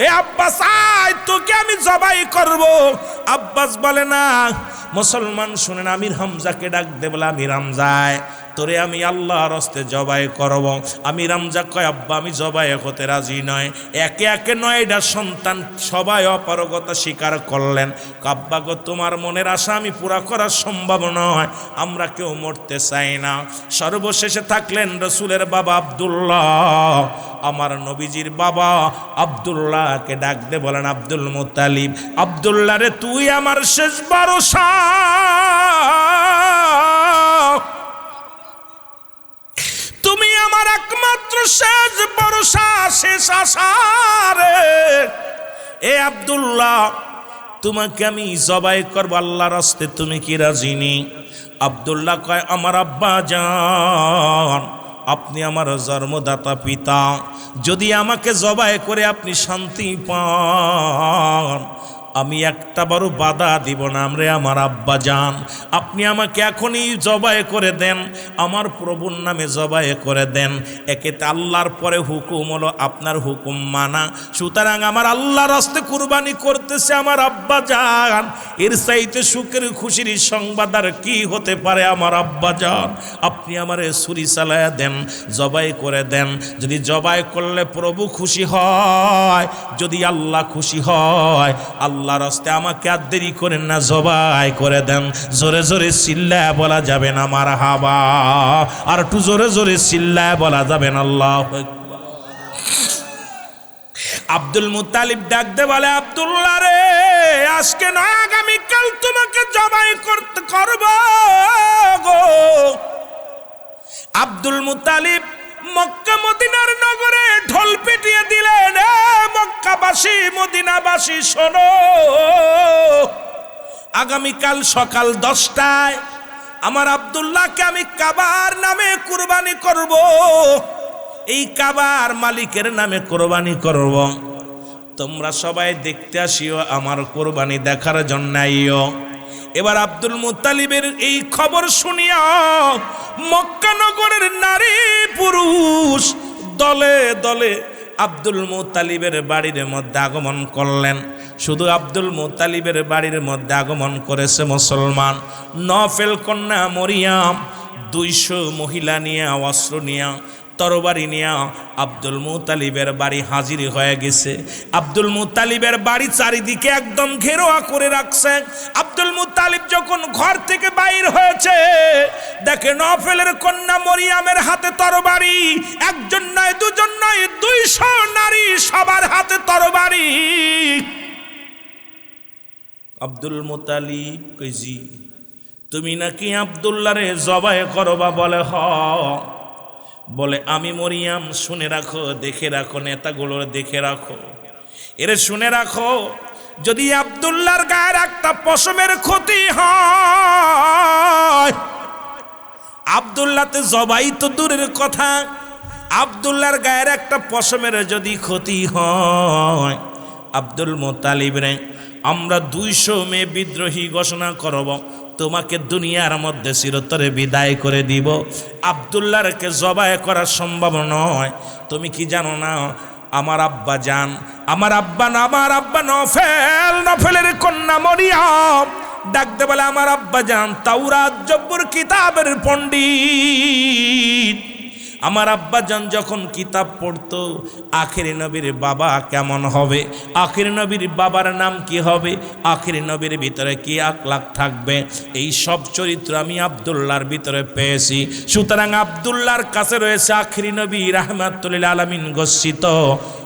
এ আব্বাস আয়, তোকে আমি জবাই করব। আব্বাস বলে, না মুসলমান শুনেন, আমির হামজাকে ডাক দে বলে, আমির হামজায় তোরে আমি আল্লাহর রাস্তে জবাই করব। আমির হামজা কয়, আব্বা আমি জবাই হতে রাজি নয়। একে একে 9টা সন্তান সবাই অপারগতা স্বীকার করলেন। আব্বা গো, তোমার মনের আশা আমি পুরা করা সম্ভব নয়, আমরা কেউ মরতে চাই না। সর্বশেষে থাকলেন রসুলের বাবা আব্দুল্লাহ, আমার নবীজির বাবা আব্দুল্লাহকে ডাক দে বলেন, আব্দুল মুত্তালিব, আব্দুল্লাহ রে, তুই আমার শেষ ভরসা, তুমি আমার একমাত্র শেষ ভরসা, শেষ আশা রে। এ আব্দুল্লাহ, তোমাকে আমি জবাই করব আল্লাহর রাস্তায়, তুমি কি রাজি নি? আব্দুল্লাহ কয়, আমার আব্বা জান, আপনি আমার জন্মদাতা পিতা, যদি আমাকে জবাই করে আপনি শান্তি পান, আমি একটা বড় বাধা দিব না। আমরে আমার আব্বা জান, আপনি আমাকে এখনই জবাই করে দেন, আমার প্রভুর নামে জবাই করে দেন। একেতে আল্লাহর পরে হুকুম হলো আপনার হুকুম মানা, সুতরাং আমার আল্লাহর রাস্তে কুরবানি করতেছে আমার আব্বা জান। এর চাইতে সুখের খুশির সংবাদ আর কি হতে পারে আমার আব্বা জান? আপনি আমারে ছুরি চালায়া দেন, জবাই করে দেন। যদি জবাই করলে প্রভু খুশি হয়, যদি আল্লাহ খুশি হয়, আল্লাহ রাস্তে আমাকে আর দেরি করেন না, জবাই করে দেন। জোরে জোরে চিল্লায় বলা যাবে না মারহাবা, আর একটু জোরে জোরে চিল্লায় বলা যাবে না আল্লাহু আকবার। আব্দুল মুত্তালিব ডাক দে বলে, আব্দুল্লাহ রে, আজকে না আগামীকাল তোমাকে জবাই করব গো। আব্দুল মুত্তালিব মক্কা মদিনার নগরে ঢোল পিটিয়ে দিলেন, মক্কাবাসী মদিনাবাসী শোনো, আগামীকাল সকাল 10টায় আমার আব্দুল্লাহকে আমি কাবার নামে কুরবানি করব। এই কাবার মালিকের নামে কুরবানি করব। তোমরা সবাই দেখতে আসিও, আমার কুরবানি দেখার জন্য আইও। এবার আব্দুল মুত্তালিবের এই খবর শুনিয়া মক্কা নগরের নারী পুরুষ দলে দলে আব্দুল মুত্তালিবের বাড়ির মধ্যে আগমন করলেন। শুধু আব্দুল মুত্তালিবের বাড়ির মধ্যে আগমন করেছে মুসলমান নফেল কন্যা মরিয়াম, 200 মহিলা নিয়ে, অস্ত্র নিয়ে, তরবারি নিয়ে আব্দুল মুত্তালিবের বাড়ি হাজির হয়ে গেছে। আব্দুল মুত্তালিবের বাড়ি চারিদিকে একদম ঘেরোয়া করে রাখছে। আব্দুল মুত্তালিব যখন ঘর থেকে বাইর হয়েছে, দেখে নফেলের কন্যা মরিয়ামের হাতে তরবারি, একজন নয়, দুজন নয়, 200 নারী, সবার হাতে তরবারি। আব্দুল মুত্তালিব কইজি, তুমি নাকি আব্দুল্লাহরে জবাই করবা? বলে হ। বলে, আমি মরিয়াম, শুনে রাখো, দেখে রাখো, নেতাগুলোর দেখে রাখো, এরে শুনে রাখো, যদি আব্দুল্লাহর গায়ের একটা পশমের ক্ষতি হয়, আব্দুল্লাহতে জবাই তো দূরের কথা, আব্দুল্লাহর গায়ের একটা পশমের যদি ক্ষতি হয়, আব্দুল মুত্তালিব রে আমরা 200 মেয়ে বিদ্রোহী ঘোষণা করব, তোমাকে দুনিয়ার মধ্যে চিরতরে বিদায় করে দিব। আব্দুল্লাহকে জবাই করা সম্ভব নয়। তুমি কি জানো না, আমার আব্বা জান, আমার আব্বা নফেলের কন্যা মরিয়াম ডাকতে বলে, আমার আব্বা জান তাওরাত জব্বুর কিতাবের পণ্ডিত। আমার আব্বাজান যখন কিতাব পড়তো, আখির নবীর বাবা কেমন হবে, আখির নবীর বাবার নাম কি হবে, আখির নবীর ভিতরে কি আখলাক থাকবে, এই সব চরিত্র আমি আব্দুল্লাহর ভিতরে পেয়েছি। সুতরাং আব্দুল্লাহর কাছে রয়েছে আখির নবী রাহমাতুল লিল আলামিন ঘোষিত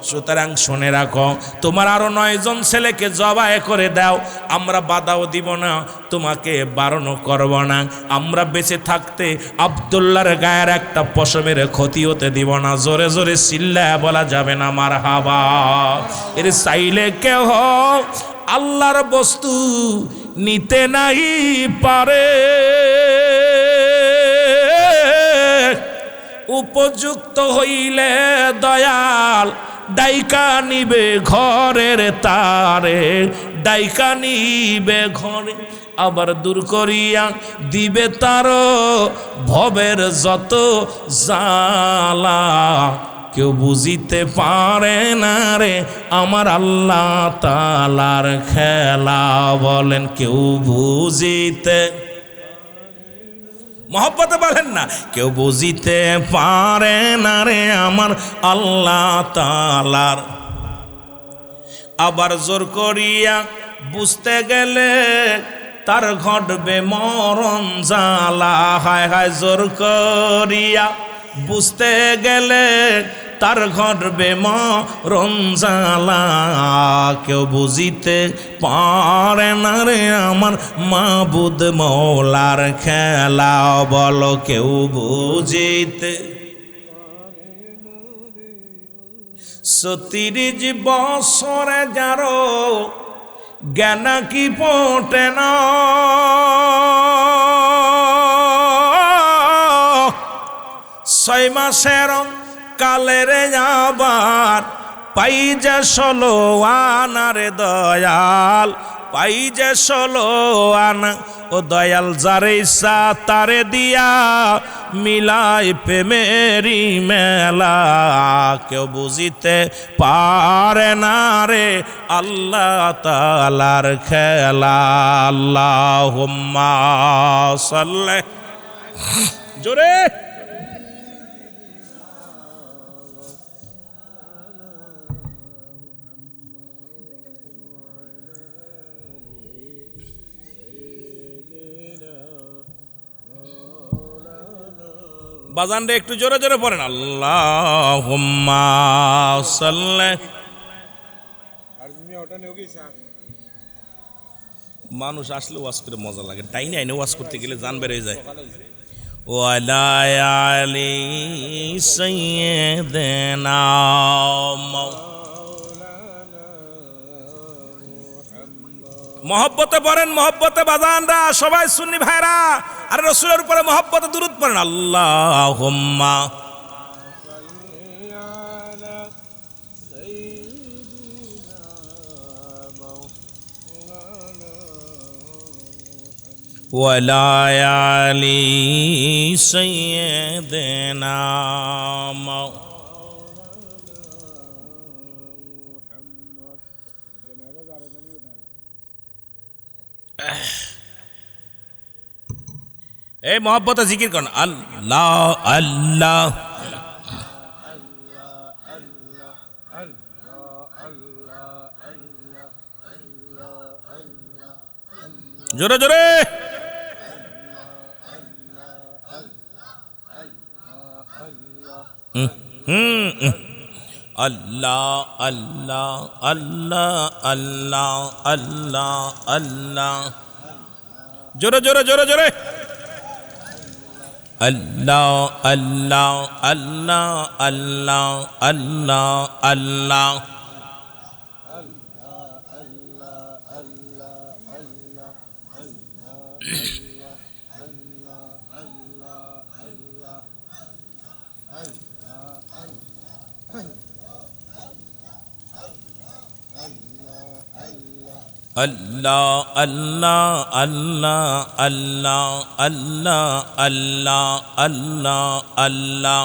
সুতরাং শুনে রাখো, তোমার আরো 9 জন ছেলেকে জবাই করে দাও, আমরা বাধাও দিব না, তোমাকে বারণও করব না। আমরা বেঁচে থাকতে আব্দুল্লাহর গায়ের একটা পশমের ক্ষতি হতে দিব না। জোরে জোরে চিল্লায়া বলা যাবে না মারহাবা। এর চাইলে কেহ আল্লাহর বস্তু নিতে নাই পারে, উপযুক্ত হইলে দয়াল ডাইকা নিবে ঘরের তারে, ডাইকা নিবে ঘরে, আবার দূর করিয়া দিবে তার ভবের যত জ্বালা। কেউ বুঝিতে পারে না রে আমার আল্লাহ তাআলার খেলা। বলেন কেউ বুঝিতে, মহব্বতে বলেন না, কেউ বুঝিতে পারে না রে আমার আল্লাহ তাআলার। আবার জোর করিয়া বুঝতে গেলে তার ঘটবে মরণ জ্বালা। হায় হায়, জোর করিয়া বুঝতে গেলে তার ঘটবে মরণ জ্বালা। কেউ বুঝিতে পারে না রে আমার মাবুদ মৌলার খেলা। বলো কেউ বুঝিতে, ৩৬ বছরে যারো জ্ঞান কি পটে না, 6 মাসের কালের আবার পাই যে 16 আনারে দয়াল, পাই যে 16 আনা। ও দয়াল যারে ইচ্ছা তারে দিয়া মিলাই প্রেমেরি মেলা। কেউ বুঝিতে পারে না রে আল্লাহ তাআলার খেলা। আল্লাহুম্মা সাল্লি, জোরে বাজান রে, একটু জোরে জোরে পড়েন আল্লাহুম্মা সাল্লি। মানুষ আসলে ওয়াজ করে মজা লাগে, টাইনে আইনে ওয়াজ করতে গেলে জান বের হয়ে যায়। ওয়ালা আলি সাইয়্যিদিনা মহব্বতে পড়েন, মহব্বতে বাজানরা সবাই সুন্নি ভাইরা আর রাসূলের উপরে মহব্বতে দুরূদ পড়েন। আল্লাহুম্মা ওয়ালা আলি সাইয়্যিদিনা এই মহব্বতে জিকির করেন আল্লাহ আল্লাহ। জোরে জোরে আল্লাহ আল্লাহ আল্লাহ আল্লাহ আল্লাহ আল্লাহ। জোরে জোরে জোরে জোরে আল্লাহ আল্লাহ আল্লাহ আল্লাহ আল্লাহ আল্লাহ। আল্লাহ আল্লাহ আল্লাহ আল্লাহ আল্লাহ আল্লাহ আল্লাহ আল্লাহ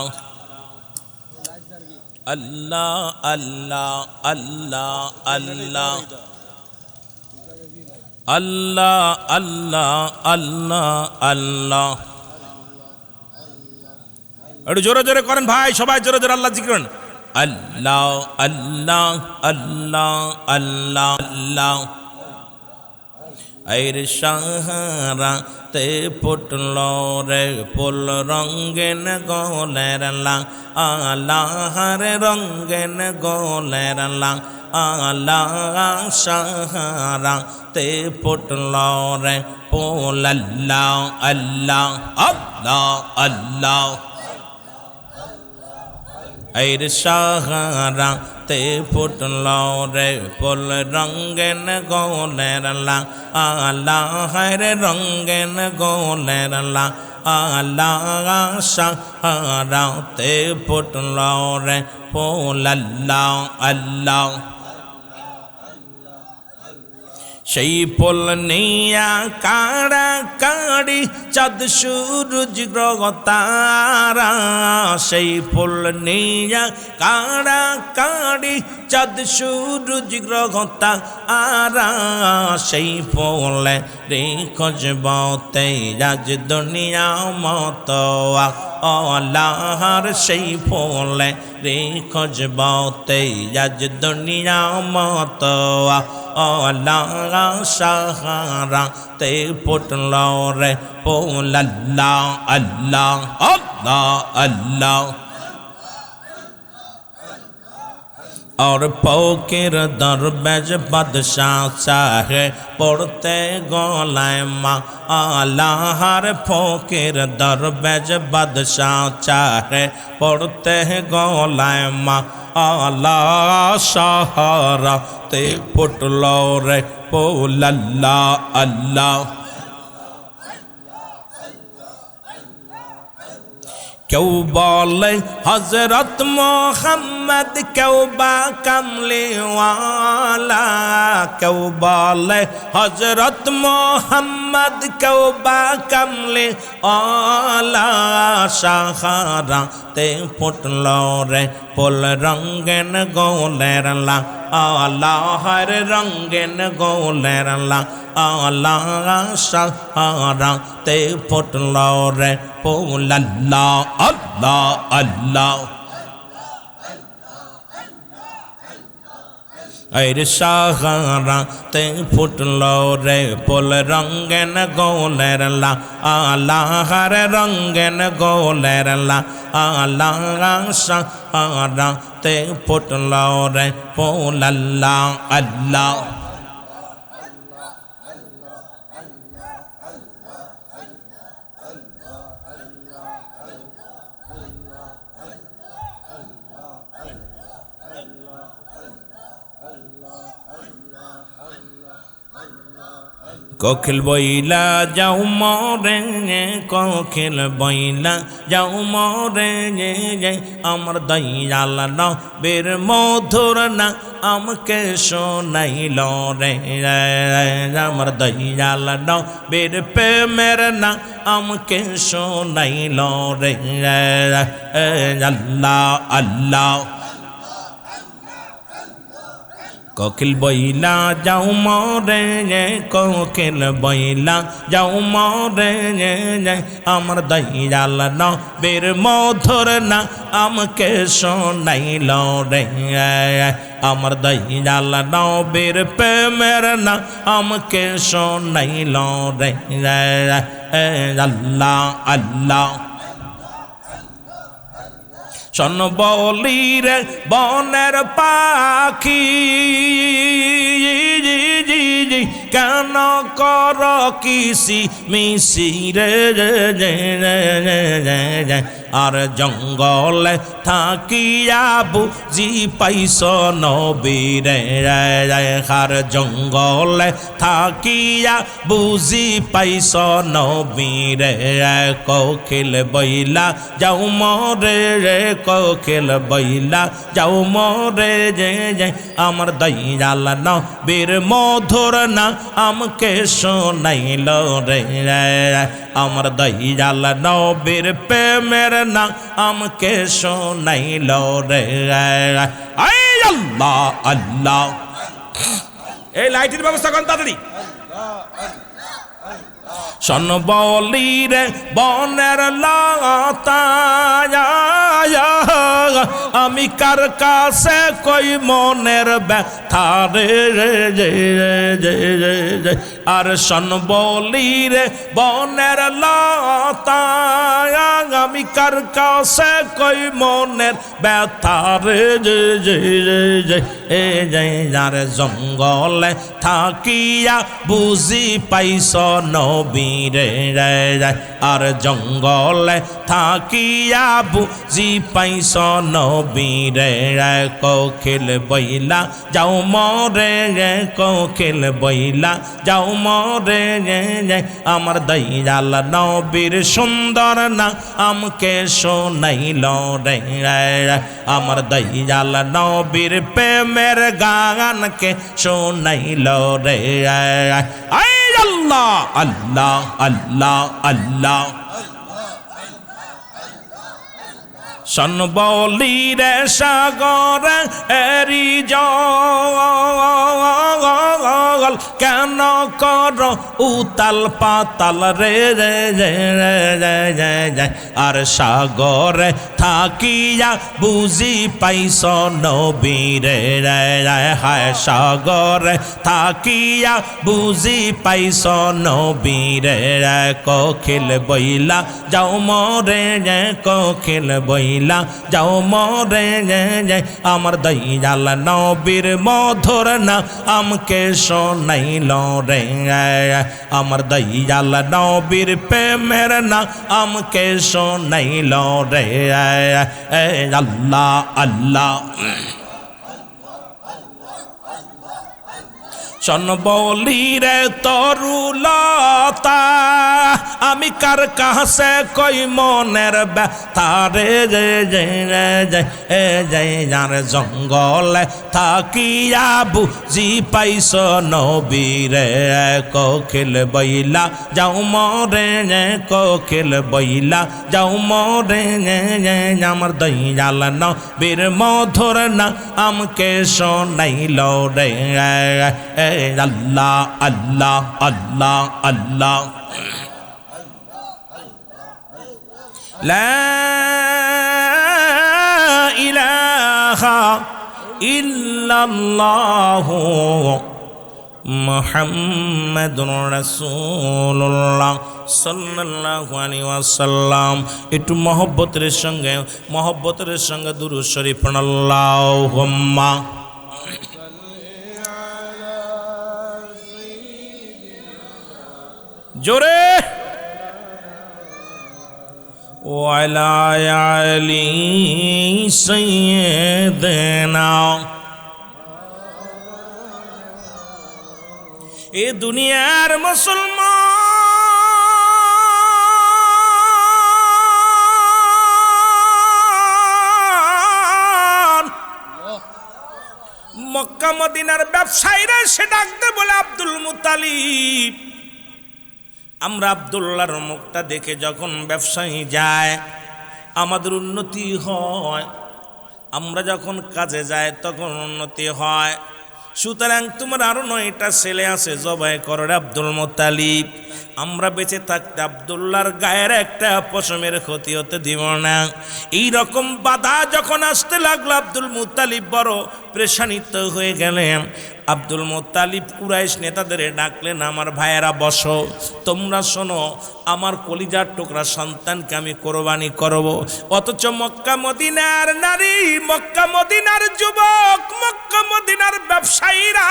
আল্লাহ আল্লাহ আল্লাহ আল্লাহ আল্লাহ আল্লাহ আল্লাহ আল্লাহ। একটু জোরে জোরে করেন ভাই, সবাই জোরে জোরে আল্লাহ জিকির করেন। আল্লাহ আল্লাহ আল্লাহ আল্লাহ আল্লাহ এর সাহারা তে ফুটল রে ফুল রঙ্গেন গোলের লা আলাহার রঙ্গেন গোলের লা আলা সাহারা তে ফুটল রে ফুল আল্লাহ আল্লাহ আল্লাহ আল্লাহ এর সাহারা তে ফুটল রে ফুল রঙ্গেন গোলের লা আলাহার রঙ্গেন গোলের লা আলা সাহারা তে ফুটল রে ফুল আল্লাহ আল্লাহ সেই ফুল নিয়া কাড়া কাড়ি চাঁদ সূরজ গ্রহ তারা সেই ফুল নিয়া কাড়া কাড়ি চাঁদ সূরজ গ্রহ তারা সেই ফুলে রে খোঁজবতে আজ দুনিয়া মত আল্লাহর সেই ফুলে রে খোঁজবতে আজ দুনিয়া মত আল্লাহ সাহারা তে ফুটল রে ফুল আল্লাহ আল্লাহ আল্লাহ আল্লাহ और फकीर दरवेश बादशाह चाहे पढ़ते गलाय मा आल्लाहर फकीर दरवेश बादशाह चाहे पढ़ते गलाय मा आल्लाह सहारा ते फुटल रे फूल अल्लाह अल्लाह क्यों बोले हजरत मोहम्मद क्यों बा कमले वाला क्यों बोले हजरत मोहम्मद क्यों बा कमले वाला सहारा ते फुटल रे फूल रंगन गोलेर ला आल्लाहर रंगन गोलेर ला आल्लाह सहारा ते फुटल रे फूल अल्लाह अल्लाह अल्लाह एर साहारा ते फुटल रे फूल रंगन गोलेर ला आल्लाहर रंगन गोलेर ला आल्लाह सहारा ते फुटल रे फूल अल्लाह अल्लाह कोकिल बोइला जाऊ मोरे कोकिल बोइला जाऊ मोरे अमर दयाल न बेर मधुर न আমকে শোনাইল রে আমার দয়াল ন বের প্রেমের না আমকে শোনাইল রে আল্লাহ আল্লাহ कोकिल बोइला जाऊ मोरे कोकिल बोइला जाऊ मोरे अमर दयाल न बेर मधुर न আমকে শোনাইল রে अमर दयाल न बेर प्रेमेर न আমকে শোনাইল রে अल्लाह अल्लाह শোন বলি রে বনের পাখি কেন কর কিসি মিশি রে আর জঙ্গলে থাকিয়া বুঝি পাইস নবীরে আর জঙ্গলে থাকিয়া বুঝি পাইস নবীরে কোকিল বইলা যাও মরে রে কোকিল বইলা যাও মরে আমার দয়াল নবীর মধুর না আমকে শোনাইল রে আমার দয়াল নবীর প্রেমের না আমকে শোনাইল রে আল্লাহ আল্লাহ এই লাইটের ব্যবস্থা করেন তাড়াতাড়ি শোন বলি রে বনের লতা আমি কার কাছে কই মনের ব্যথা রে আর শোন বলি রে বনের লতা আমি কার কাছে কই মনের ব্যথা রে যার জঙ্গলে থাকিয়া বুঝি পাইছ নবীরে আর জঙ্গলে থাকিয়া বুঝি পাইছ নবীরে কোকিল বইলা যাও মরে কোকিল বইলা যাও মরে আমার দয়াল নবীর সুন্দর না আমকে শোনাইল রে আমার দয়াল নবীর প্রেমের গানকে শোনাইল রে আল্লাহ আল্লাহ আল্লাহ আল্লাহ শোন বলি রে সাগর এরি জল কেন কর উতাল পাতাল রে আর সাগরে থাকিয়া বুঝি পাইছ নবীরে হায় সাগরে থাকিয়া বুঝি পাইছ নবীরে কোকিল বইলা যাও মরে কোকিল বইলা যাও মরে আমার দয়াল নবীর মধুর না আমকে শোনাইল রে আমার দয়াল নবীর প্রেমের না আমকে শোনাইল রে আল্লাহ আল্লাহ শোন বলি রে তরুলতা আমি কার কাছে কই মনের ব্যথা রে যার জঙ্গলে থাকিয়া বুঝি পাইছ নবীরে কোকিল বইলা যাও মরে কোকিল বইলা যাও মরে আমার দয়াল নবীর মধুর না আমকে শোনাইল রে আল্লাহ আল্লাহ আল্লাহ আল্লাহ লা ইলাহা ইল্লাল্লাহু মুহাম্মাদুর রাসূলুল্লাহ সাল্লাল্লাহু আলাইহি ওয়াসাল্লাম। একটু মহব্বতের সঙ্গে দুরূদ শরীফ পড়ুন আল্লাহুম্মা জোরে ওয়ালা আলি সাইয়্যিদিনা এ দুনিয়ার মুসলমান মক্কা মদিনার ব্যবসায়ীরা সে ডাকতে বলে আব্দুল মুত্তালিব আমরা আব্দুল্লাহর মুখটা দেখে যখন ব্যবসায়ী যায় আমাদের উন্নতি হয়, আমরা যখন কাজে যাই তখন উন্নতি হয়। সুতরাং তোমার আরো 9টা ছেলে আছে, জবাই করো আব্দুল মুত্তালিব। আমরা বেঁচে থাকতে আব্দুল্লাহর গায়ের একটা পশমের ক্ষতি হতে দিব না। এই রকম বাধা যখন আসতে লাগলো আব্দুল মুত্তালিব বড় পেরেশানিত হয়ে গেলেন। আব্দুল মুত্তালিব কুরাইশ নেতাদের ডাকলেন, আমার ভাইয়েরা বসো, তোমরা শোনো, আমার কলিজার টুকরা সন্তানকে আমি কোরবানি করব। অথচ মক্কা মদিনার নারী, মক্কা মদিনার যুবক, মক্কা মদিনার ব্যবসায়ীরা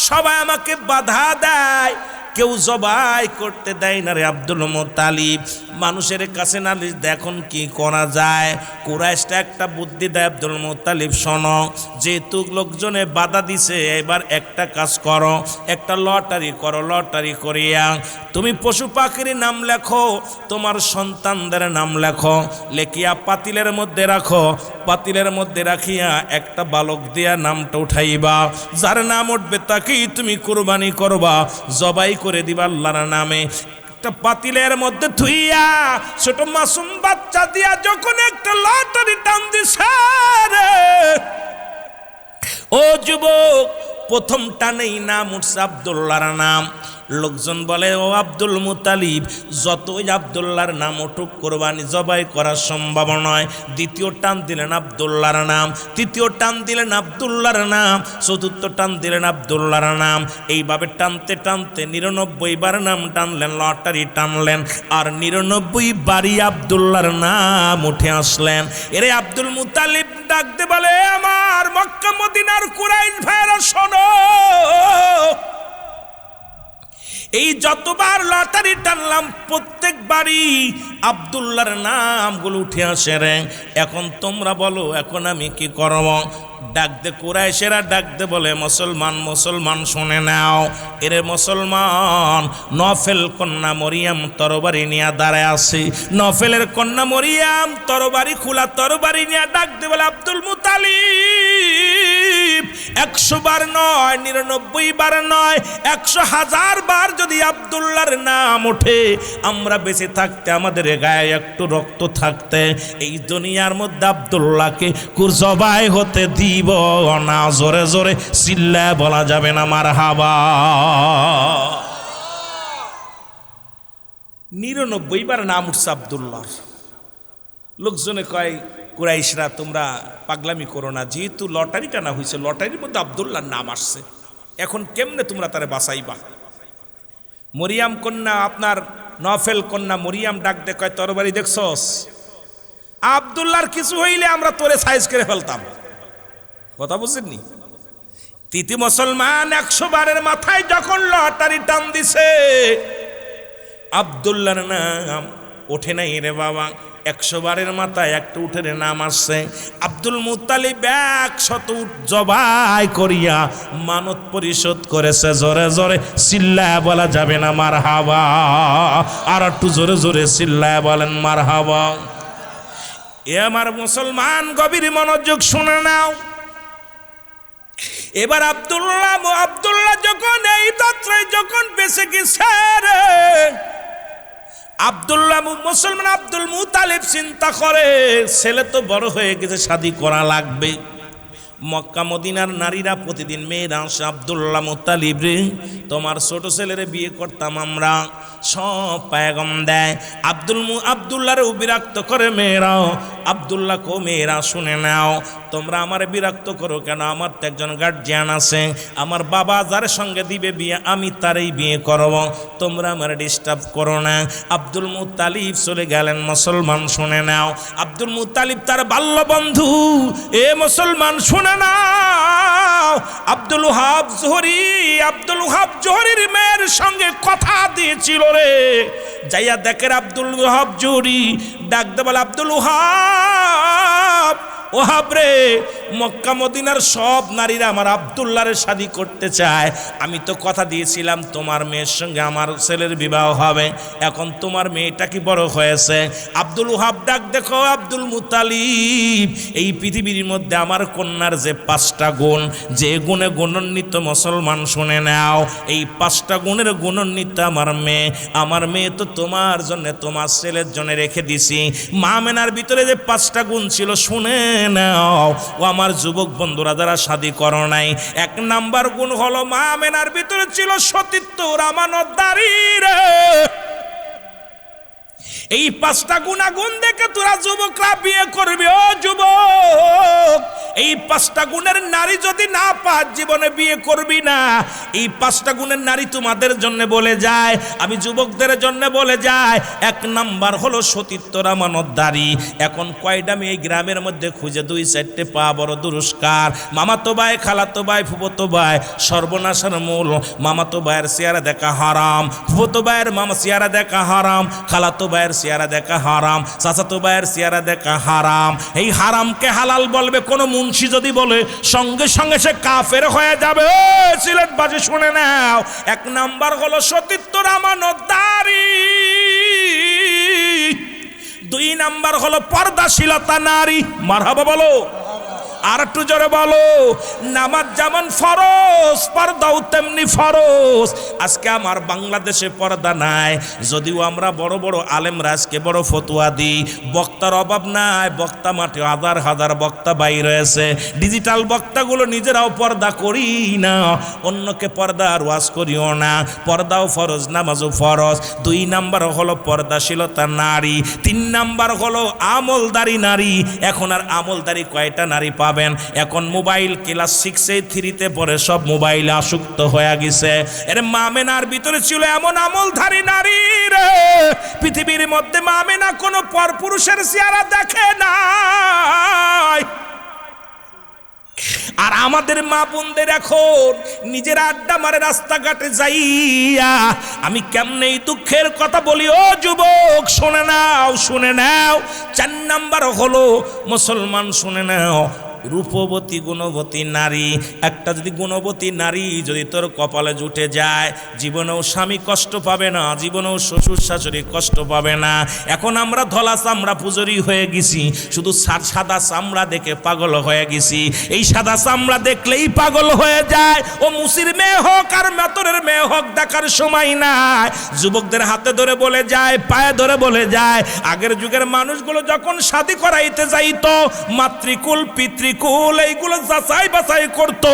সবাই আমাকে বাধা দেয়, কেউ জবাই করতে দেয় না রে আব্দুল মুত্তালিব। মানুষের কাছে নালিশ দেখুন কি করা যায়। কুরাইশটা একটা বুদ্ধি দেয়, আব্দুল মুত্তালিব শোনো, যেহেতু লোকজনে বাধা দিছে, এবার একটা কাজ করো, একটা লটারি করো, লটারি করিয়া তুমি পশু পাখির নাম লেখো, তোমার সন্তানদের নাম লেখো, লেখিয়া পাতিলের মধ্যে রাখো, পাতিলের মধ্যে রাখিয়া একটা বালক দিয়া নামটা উঠাইবা, যার নাম উঠবে তাকেই তুমি কুরবানি করবা, জবাই করে দিবা আল্লাহর নামে। একটা পাতিলের মধ্যে থুইয়া ছোট মাসুম বাচ্চা দিয়া যখন একটা লটারি টান দিছে রে, ও যুবক, প্রথম টানেই নাম উঠছে আব্দুল্লাহর নাম। লোকজন বলে, ও আব্দুল মুতালিব, যতই আব্দুল্লাহর নাম উঠুক কোরবানি জবাই করা সম্ভব নয়। দ্বিতীয় টান দিলেন আব্দুল্লাহর নাম, তৃতীয় টান দিলেন আব্দুল্লাহর নাম, চতুর্থ টান দিলেন আব্দুল্লাহর নাম। এইভাবে টানতে টানতে 99 বার নাম টানলেন, লটারি টানলেন, আর 99 বারই আব্দুল্লাহর নাম উঠে আসলেন। এরে আব্দুল মুতালিব ডাকতে বলে, আমার মক্কা মদিনার কুরাইশ ভাইরা শোনো, এই যতবার লটারি টানলাম প্রত্যেকবারই আব্দুল্লাহর নামগুলো উঠে আসে রে। এখন তোমরা বলো, এখন আমি কি করব? ডাকতে কুরাইশেরা ডাকতে বলে, মুসলমান মুসলমান শুনে নাও। এরে মুসলমান, নফেল কন্যা মরিয়াম তরবারি নিয়ে দাঁড়ায় আছে। নফেলের কন্যা মরিয়াম তরবারি খোলা তরবারি নিয়ে ডাকতে বলে, আব্দুল মুতালিব, 100 বার নয়, 99 বার নয়, 100,000 বার যদি আব্দুল্লাহর নাম ওঠে, আমরা বেঁচে থাকতে আমাদের গায়ে একটু রক্ত থাকতে এই দুনিয়ার মধ্যে আব্দুল্লাহকে কুরজবাই হতে দিব না। জোরে জোরে চিল্লায় বলা যাবে না মারহাবা। 99 বার নাম উঠছে আব্দুল্লাহর। লোকজনে কয়, কুরাইশরা তোমরা পাগলামি করো না, যেহেতু লটারি টানা হয়েছে, লটারির মধ্যে আব্দুল্লাহর নাম আসছে, এখন কেমনে তোমরা তারে বাঁচাইবা? মরিয়াম কন্যা, আপনার নফেল কন্যা মরিয়াম ডাক দে কয়, তরবারি দেখছস? আব্দুল্লাহর কিছু হইলে আমরা তোরে সাইজ করে ফেলতাম। কথা বুঝছেননি? তৃতীয় মুসলমান 100 বারের মাথায় যখন লটারি টান দিছে, আব্দুল্লাহর নাম ওঠে নাই রে বাবা। 100 বারের মাথায় একটা উঠে নাম আসছে। আব্দুল মুতালিব 100 উট জবাই করিয়া মানত পরিশোধ করেছে। জোরে জোরে চিল্লায় বলা যাবে না মারহাবা। আর একটু জোরে জোরে চিল্লায় বলেন মারহাবা। এ আমার মুসলমান, গভীর মনোযোগ শুনে নাও। এবার আব্দুল্লাহ যখন এই যাত্রায় যখন বেঁচে গেছে রে, আব্দুল্লাহ মুসলমান আব্দুল মুতালিব চিন্তা করে, ছেলে তো বড় হয়ে গেছে, শাদী করা লাগবে। মক্কা মদিনার নারীরা প্রতিদিন মেয়েরা আসে, আব্দুল্লাহ মুতালিব রে, তোমার ছোট ছেলেরে বিয়ে করতাম আমরা, সব পায়গাম দেয়। আব্দুল্লাহরে বিরক্ত করে মেয়েরাও। আব্দুল্লাহ কো, মেয়েরা শুনে নাও, তোমরা আমার বিরক্ত করো কেন? আমার তো একজন গার্জিয়ান আছে, আমার বাবা যার সঙ্গে দিবে বিয়ে আমি তারই বিয়ে করব, তোমরা আমার ডিস্টার্ব করো না। আব্দুল মুতালিব চলে গেলেন। মুসলমান শুনে নাও, আব্দুল মুতালিব তার বাল্য বন্ধু, এ মুসলমান শুনে নাও, আব্দুল ওহাব জোহরির মেয়ের সঙ্গে কথা দিয়েছিল রে। যাইয়া দেখের আব্দুল ওহাব জোহরি ডাক দে বলে, আব্দুল ওহাব রে, মক্কা মদিনার সব নারীরা আমার আব্দুল্লাহর শাদী করতে চায়। আমি তো কথা দিয়েছিলাম তোমার মেয়ের সঙ্গে আমার ছেলের বিবাহ হবে, এখন তোমার মেয়েটা কি বড় হয়েছে? আব্দুল ওহাব ডাক দেখো, আব্দুল মুতালিব, এই পৃথিবীর মধ্যে আমার কন্যার যে 5টা গুণ, যে গুণে গুণান্বিত, মুসলমান শুনে নাও, এই 5টা গুণের গুণান্বিত আমার মেয়ে তো তোমার জন্য, তোমার ছেলের জন্য রেখে দিছি। মা মেনার ভিতরে যে 5টা গুণ ছিল, শুনে নাও ও আমার যুবক বন্ধুরা যারা শাদী করো নাই, 1 নাম্বার গুণ হলো মা মেনার ভিতরে ছিল সতীত্ব, আমানতদারি রে। এই 5টা গুণাগুণ দেখে তোরা যুবকরা বিয়ে করবি। ও যুবক, এই 5টা গুণের নারী যদি না পাস, জীবনে বিয়ে করবি না। এই 5টা গুণের নারী তোমাদের জন্য বলে যায়, আমি যুবকদের জন্য বলে যায়। 1 নাম্বার হলো সতীত্ব, আমানতদারি। এখন কয়টা মেয়ে এই গ্রামের মধ্যে খুঁজে 2-4টে পা বড় দুরস্কার, মামাতো ভাই, খালাতো ভাই, ফুফতো ভাই, সর্বনাশের মূল। মামাতো ভাইয়ের চেহারা দেখা হারাম, ফুফতো ভাইয়ের মামা চেহারা দেখা হারাম, খালাতো ভাইয়ের চেহারা দেখা হারাম, চাচাতো ভাইয়ের চেহারা দেখা হারাম। এই হারামকে হালাল বলবে কোন মুন্সি যদি বলে, সঙ্গে সঙ্গে সে কাফের হয়ে যাবে। সিলেটবাসী শুনে নাও, 1 নাম্বার হলো সতীত্ব, আমানতদারি। 2 নাম্বার হলো পর্দাশীলতা নারী। মারহাবা বলো। আর একটু জোরে বলো। নামাজ যেমন ফরজ, পর্দাও তেমনি ফরজ। আজকে আমার বাংলাদেশে পর্দা নাই, যদিও আমরা বড় বড় আলেমরা আজকে বড় ফতোয়া দিই, বক্তার অভাব নাই, বক্তা মাঠে হাজার হাজার বক্তা বাইর হয়েছে। ডিজিটাল বক্তাগুলো নিজেরাও পর্দা করি না, অন্যকে পর্দার ওয়াজ করিও না। পর্দাও ফরজ, নামাজও ফরজ। 2 নাম্বার হলো পর্দাশীলতা নারী, 3 নাম্বার হলো আমলদারি নারী। এখন আর আমলদারি কয়টা নারী পাবেন? এখন মোবাইল ক্লাস 6 3 পরে সব মোবাইলে আসক্ত হয়ে গেছে। এর মামেনার ভিতরে ছিল এমন আমলধারী নারী রে, পৃথিবীর মধ্যে মামেনা কোনো পরপুরুষের চেহারা দেখে নাই। আর আমাদের মা বোনদের এখন নিজের আড্ডা মারে রাস্তাঘাটে যাইয়া। আমি কেমনে এই দুঃখের কথা বলি ও যুবক, শুনে নাও, শুনে নাও। 4 নাম্বার হলো মুসলমান, শুনে নাও, রূপবতী গুণবতী নারী। একটা যদি গুণবতী নারী যদি তোর কপালে জুটে যায়, জীবনেও স্বামী কষ্ট পাবে না, জীবনেও শ্বশুর শাশুড়ি কষ্ট পাবে না। এখন আমরা ধলা চামড়া পুজোরি হয়ে গেছি, শুধু সাদা চামড়া দেখে পাগল হয়ে গেছি। এই সাদা চামড়া দেখলেই পাগল হয়ে যায়। ও মুসির মেয়ে হোক আর মেতরের মেয়ে হোক, দেখার সময় নাই। যুবকদের হাতে ধরে বলে যায়, পায়ে ধরে বলে যায়, আগের যুগের মানুষগুলো যখন শাদী করাইতে যাইতো, মাতৃকুল পিতৃকুল এইগুলো যাচাই বাছাই করতো,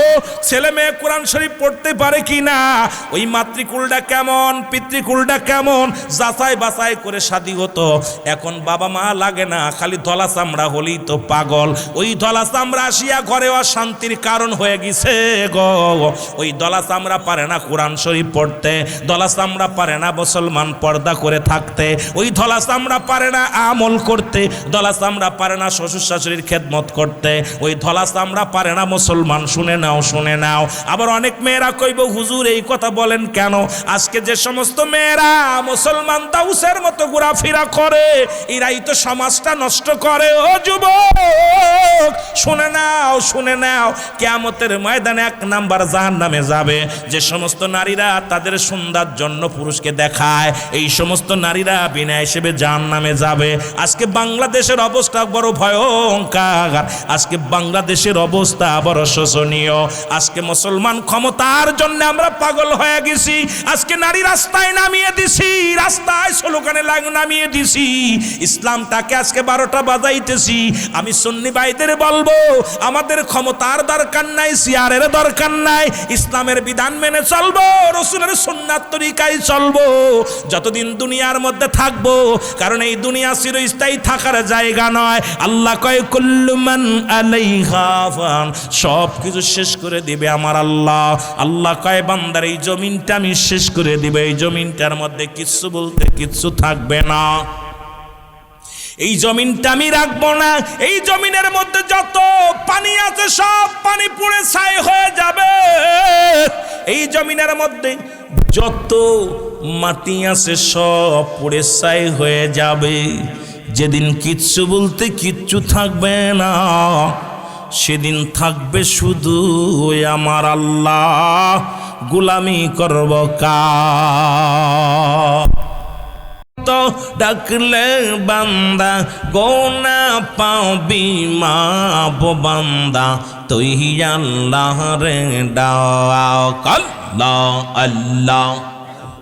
ছেলে মেয়ে কোরআন শরীফ পড়তে পারে কিনা, ওই মাতৃকুলটা কেমন পিতৃকুলটা কেমন যাচাই বাছাই করে শাদী হতো। এখন বাবা মা লাগে না, খালি ধলা চামড়া হলেই তো পাগল। ওই ধলা চামড়া আসিয়া ঘরে অশান্তির কারণ হয়ে গেছে গো। ওই ধলা চামড়া পারে না কোরআন শরীফ পড়তে, ধলা চামড়া পারে না মুসলমান পর্দা করে থাকতে, ওই ধলা চামড়া পারে না আমল করতে, ধলা চামড়া পারে না শ্বশুর শাশুড়ির খেদমত করতে, ওই ধলা চামড়া পারে না মুসলমান। শুনে নাও, শুনে নাও। আবার অনেক মেয়েরা কইব, হুজুর এই কথা বলেন কেন? আজকে যে সমস্ত মেয়েরা মুসলমান দাউসের মতো ঘোরাফেরা করে, এরাই তো সমাজটা নষ্ট করে। ও যুবক শুনে নাও, শুনে নাও, কিয়ামতের ময়দানে 1 নাম্বার জাহান্নামে যাবে যে সমস্ত নারীরা তাদের সুন্দর জন্য পুরুষকে দেখায়, এই সমস্ত নারীরা বিনা হিসেবে জাহান্নামে যাবে। আজকে বাংলাদেশের অবস্থা বড় ভয়ঙ্কর, আজকে বাংলাদেশের অবস্থা বড় শোচনীয়। আজকে মুসলমান ক্ষমতার জন্য আমরা পাগল হয়ে গেছি। আজকে নারী রাস্তায় নামিয়ে দিছি, রাস্তায় স্লোগানে নামিয়ে দিছি, ইসলামটাকে আজকে 12টা বাজাইতেছি। আমি সুন্নি ভাইদের বলবো, আমাদের ক্ষমতার দরকার নাই, চেয়ারের দরকার নাই, ইসলামের বিধান মেনে চলবো, রসুলের সুন্নাত তরিকায় চলবো যতদিন দুনিয়ার মধ্যে থাকবো। কারণ এই দুনিয়া চিরস্থায়ী থাকার জায়গা নয়। আল্লাহ কয়, কুল্লু মান আলাইহা ফান, সব কিছু শেষ করে দিবে আমার আল্লাহ। আল্লাহ কয়, বান্দার এই জমিনটা আমি শেষ করে দিবে, এই জমিনটার মধ্যে কিচ্ছু বলতে কিচ্ছু থাকবে না, এই জমিনটা আমি রাখবো না। এই জমিনের মধ্যে যত পানি আছে সব পানি পুড়ে ছাই হয়ে যাবে। এই জমিনের মধ্যে যত মাটি আছে সব পুড়ে ছাই হয়ে যাবে। যেদিন কিচ্ছু বলতে কিচ্ছু থাকবে না, সেদিন থাকবে শুধু আমার আল্লাহ, গোলামি করব কার? তো ডাকলে বান্দা গোনা পাবি মাপ বান্দা, তুই আল্লাহ রে ডাও আল্লাহ আল্লাহ।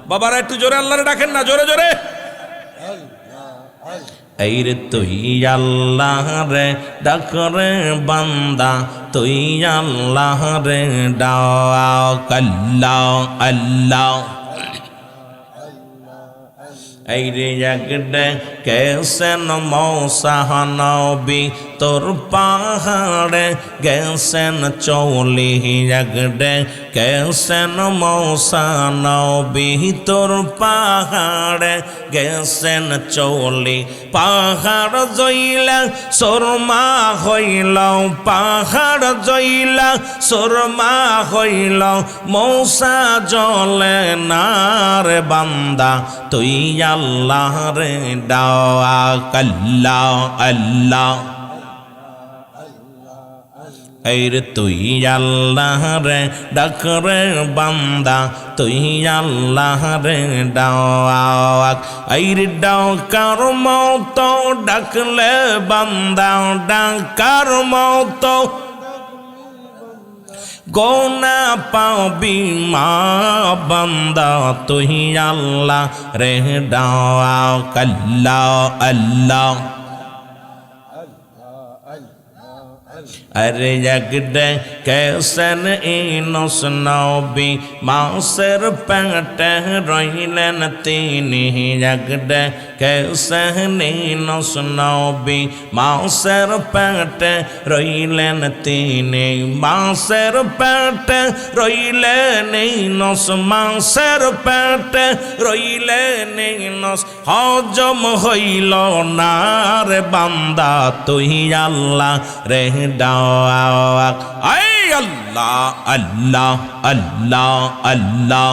বাবারা একটু জোরে আল্লাহরে ডাকেন না, জোরে জোরে। এই রে তুই আল্লাহ রে ডাক রে বান্দা, তুই আল্লাহ রে ডাও আল্লাহ আল্লাহ। এই রে একডে কেসেন মৌসাহানবী তোর পাহাড়ে গেছেন চলি, একডে কেসেন মৌসাহানবী তোর পাহাড়ে গেছেন চলি। পাহাড় জইলা সুরমা হইল, পাহাড় জইলা সুরমা হইল, মৌসা জলে না রে বান্দা, তুই আল্লাহ রে ডাও আল্লাহ আল্লাহ। এই রে তুই আল্লাহ রে ডাক রে বান্দা, তুই আল্লাহ রে ডাও। এই রে ডাকার মতো ডাকলে বান্দা, ডাকার মতো গোনা পাবি মা বান্দা তুই আল্লাহ রে ডাও কাল্লা আল্লাহ अरे जगड़े कैसन इनस नबी मासर पेट रहिलन तीनी जगड़े कैसन इनस नबी मासर पेट रहिलन तीनी मासर पेट रहिलन इनस मासर पेट रहिलन इनस हजम हइल ना रे बांदा तुही अल्लाह रे ডাক আই আল্লাহ আল্লাহ আল্লাহ আল্লাহ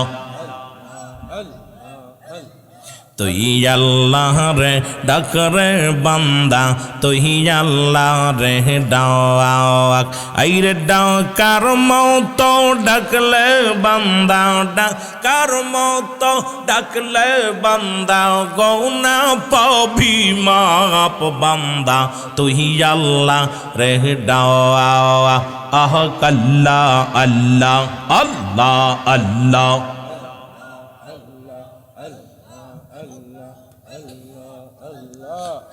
তুই আল্লাহ রে ডাক রে বান্দা তুই আল্লাহ রে ডাক আই রে ডাকার মত ডাকলে বান্দা ডাকার মত ডাকলে বান্দা গৌনা পাবি মাপ বান্দা তুই আল্লাহ রে ডাক আহ কাল্লা আল্লাহ আল্লাহ আল্লাহ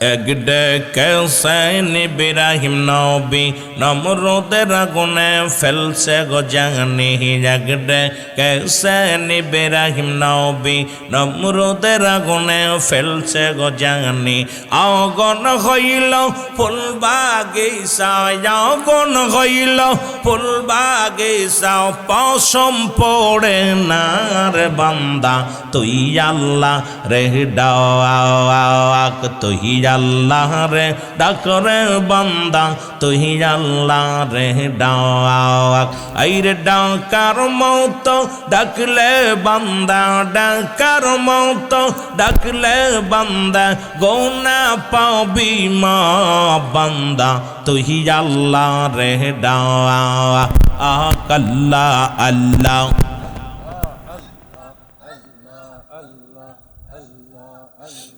একডে কেসেন ইব্রাহিম নবী নমরুদের আগুনে ফেলছে গো জানি একডে কেসেন ইব্রাহিম নবী নমরুদের আগুনে ফেলছে গো জানি আগুন হইল ফুল বাগিচা আগুন হইল ফুল বাগিচা পশম পড়ে না রে বান্দা তুই আল্লাহ রে ডাক তুই আল্লাহ রে ডাক রে বান্দা তুই আল্লাহ রে ডাক আই রে ডাকার মত ডাকলে বান্দা ডাকার মত ডাকলে বান্দা গোনা পাবি মা বান্দা তুই আল্লাহ রে ডাক আহ কাল্লা আল্লাহ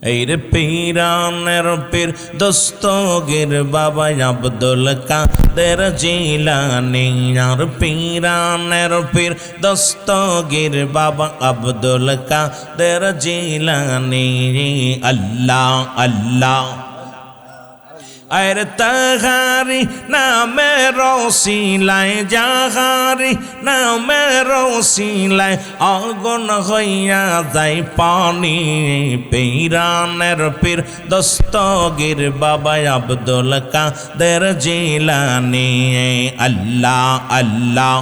এই রে পীরানের পীর দস্তগীর বাবা আব্দুল কাদের জিলানী আর পীরানের পীর দস্তগীর বাবা আব্দুল কাদের জিলানী আল্লাহ আল্লাহ আর তাহারি নামে রসিলায় যাহারি নামে রসিলায় আগুন হইয়া যায় পানি পীরানের পীর দস্তগীর বাবা আব্দুল কাদের জিলানী আল্লাহ আল্লাহ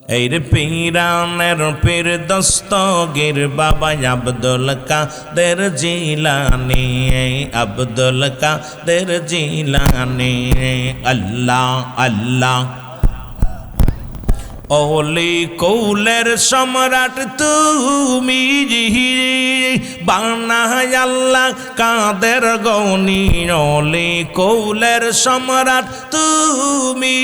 এই রে পীরানের পীর দস্তগীর বাবা আব্দুল কাদের জিলানী আব্দুল কাদের জিলানী আল্লাহ আল্লাহ ওলি কৌলের সম্রাট তুমি বানায় আল্লাহ কাদের গনি ওলি কৌলের সম্রাট তুমি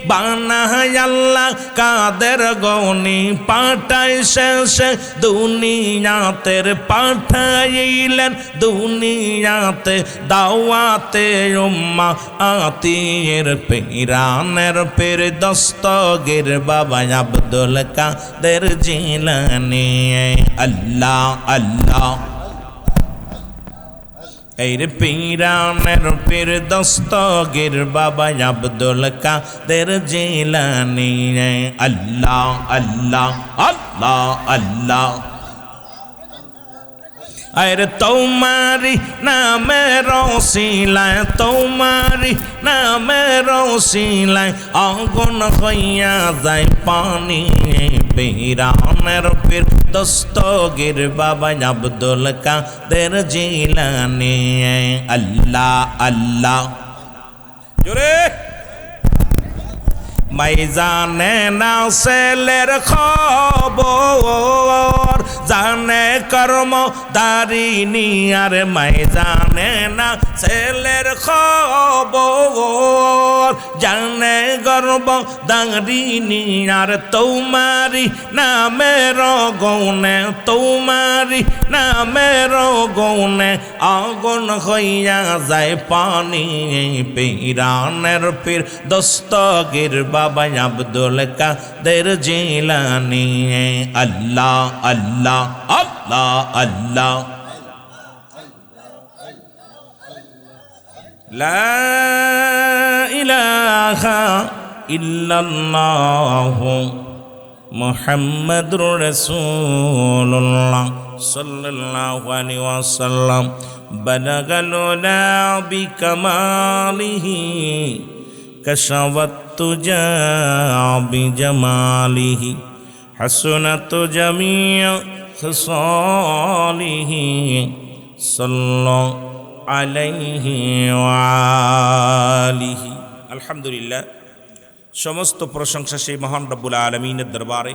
বানায় আল্লাহ কাদের গনি পাঠাই শেষে দুনিয়াতের পাঠাইলেন দুনিয়াতে দাওয়াতে উম্মা আতির পীরানের পীর দস্তগীর বাবা আব্দুল কাদের জিলানী আল্লাহ আল্লাহ এই রে পীরানের পীর দস্তগীর বাবা আব্দুল কাদের জিলানী আল্লাহ আল্লাহ আল্লাহ আল্লাহ আর তোমারি নামে রসিলায় তোমারি নামে রসিলায় আগুন হইয়া যায় পানি পীরানের পীর দস্তগীর বাবা আব্দুল কাদের জিলানী আল্লাহ আল্লাহ জোরে মাই জানে না ছেলের খবর জানে কর্ম দারিনী আর মাই জানে না ছেলের খবর জানে গর্ব দাঁড়িনি আর তোমারি নামের গৌনে তোমারি নামের গৌনে আগুন হইয়া যায় পানি পীরানের পীর দস্তগীর বাবা আব্দুল কাদের জিলানী আল্লাহ আল্লাহ আল্লাহ আল্লাহ লা ইলাহা ইল্লাল্লাহু মুহাম্মাদুর রাসূলুল্লাহ সাল্লাল্লাহু আলাইহি ওয়াসাল্লাম বালাগাল উলা বিকামালিহি কাশাওয়াত তুজা বিজামালিহি হাসনাত জামিউ খিসালিহি সাল্লাল্লাহু আলাইহি ওয়ালিহি। আলহামদুলিল্লাহ, সমস্ত প্রশংসা সেই মহান রব্বুল আলমিনের দরবারে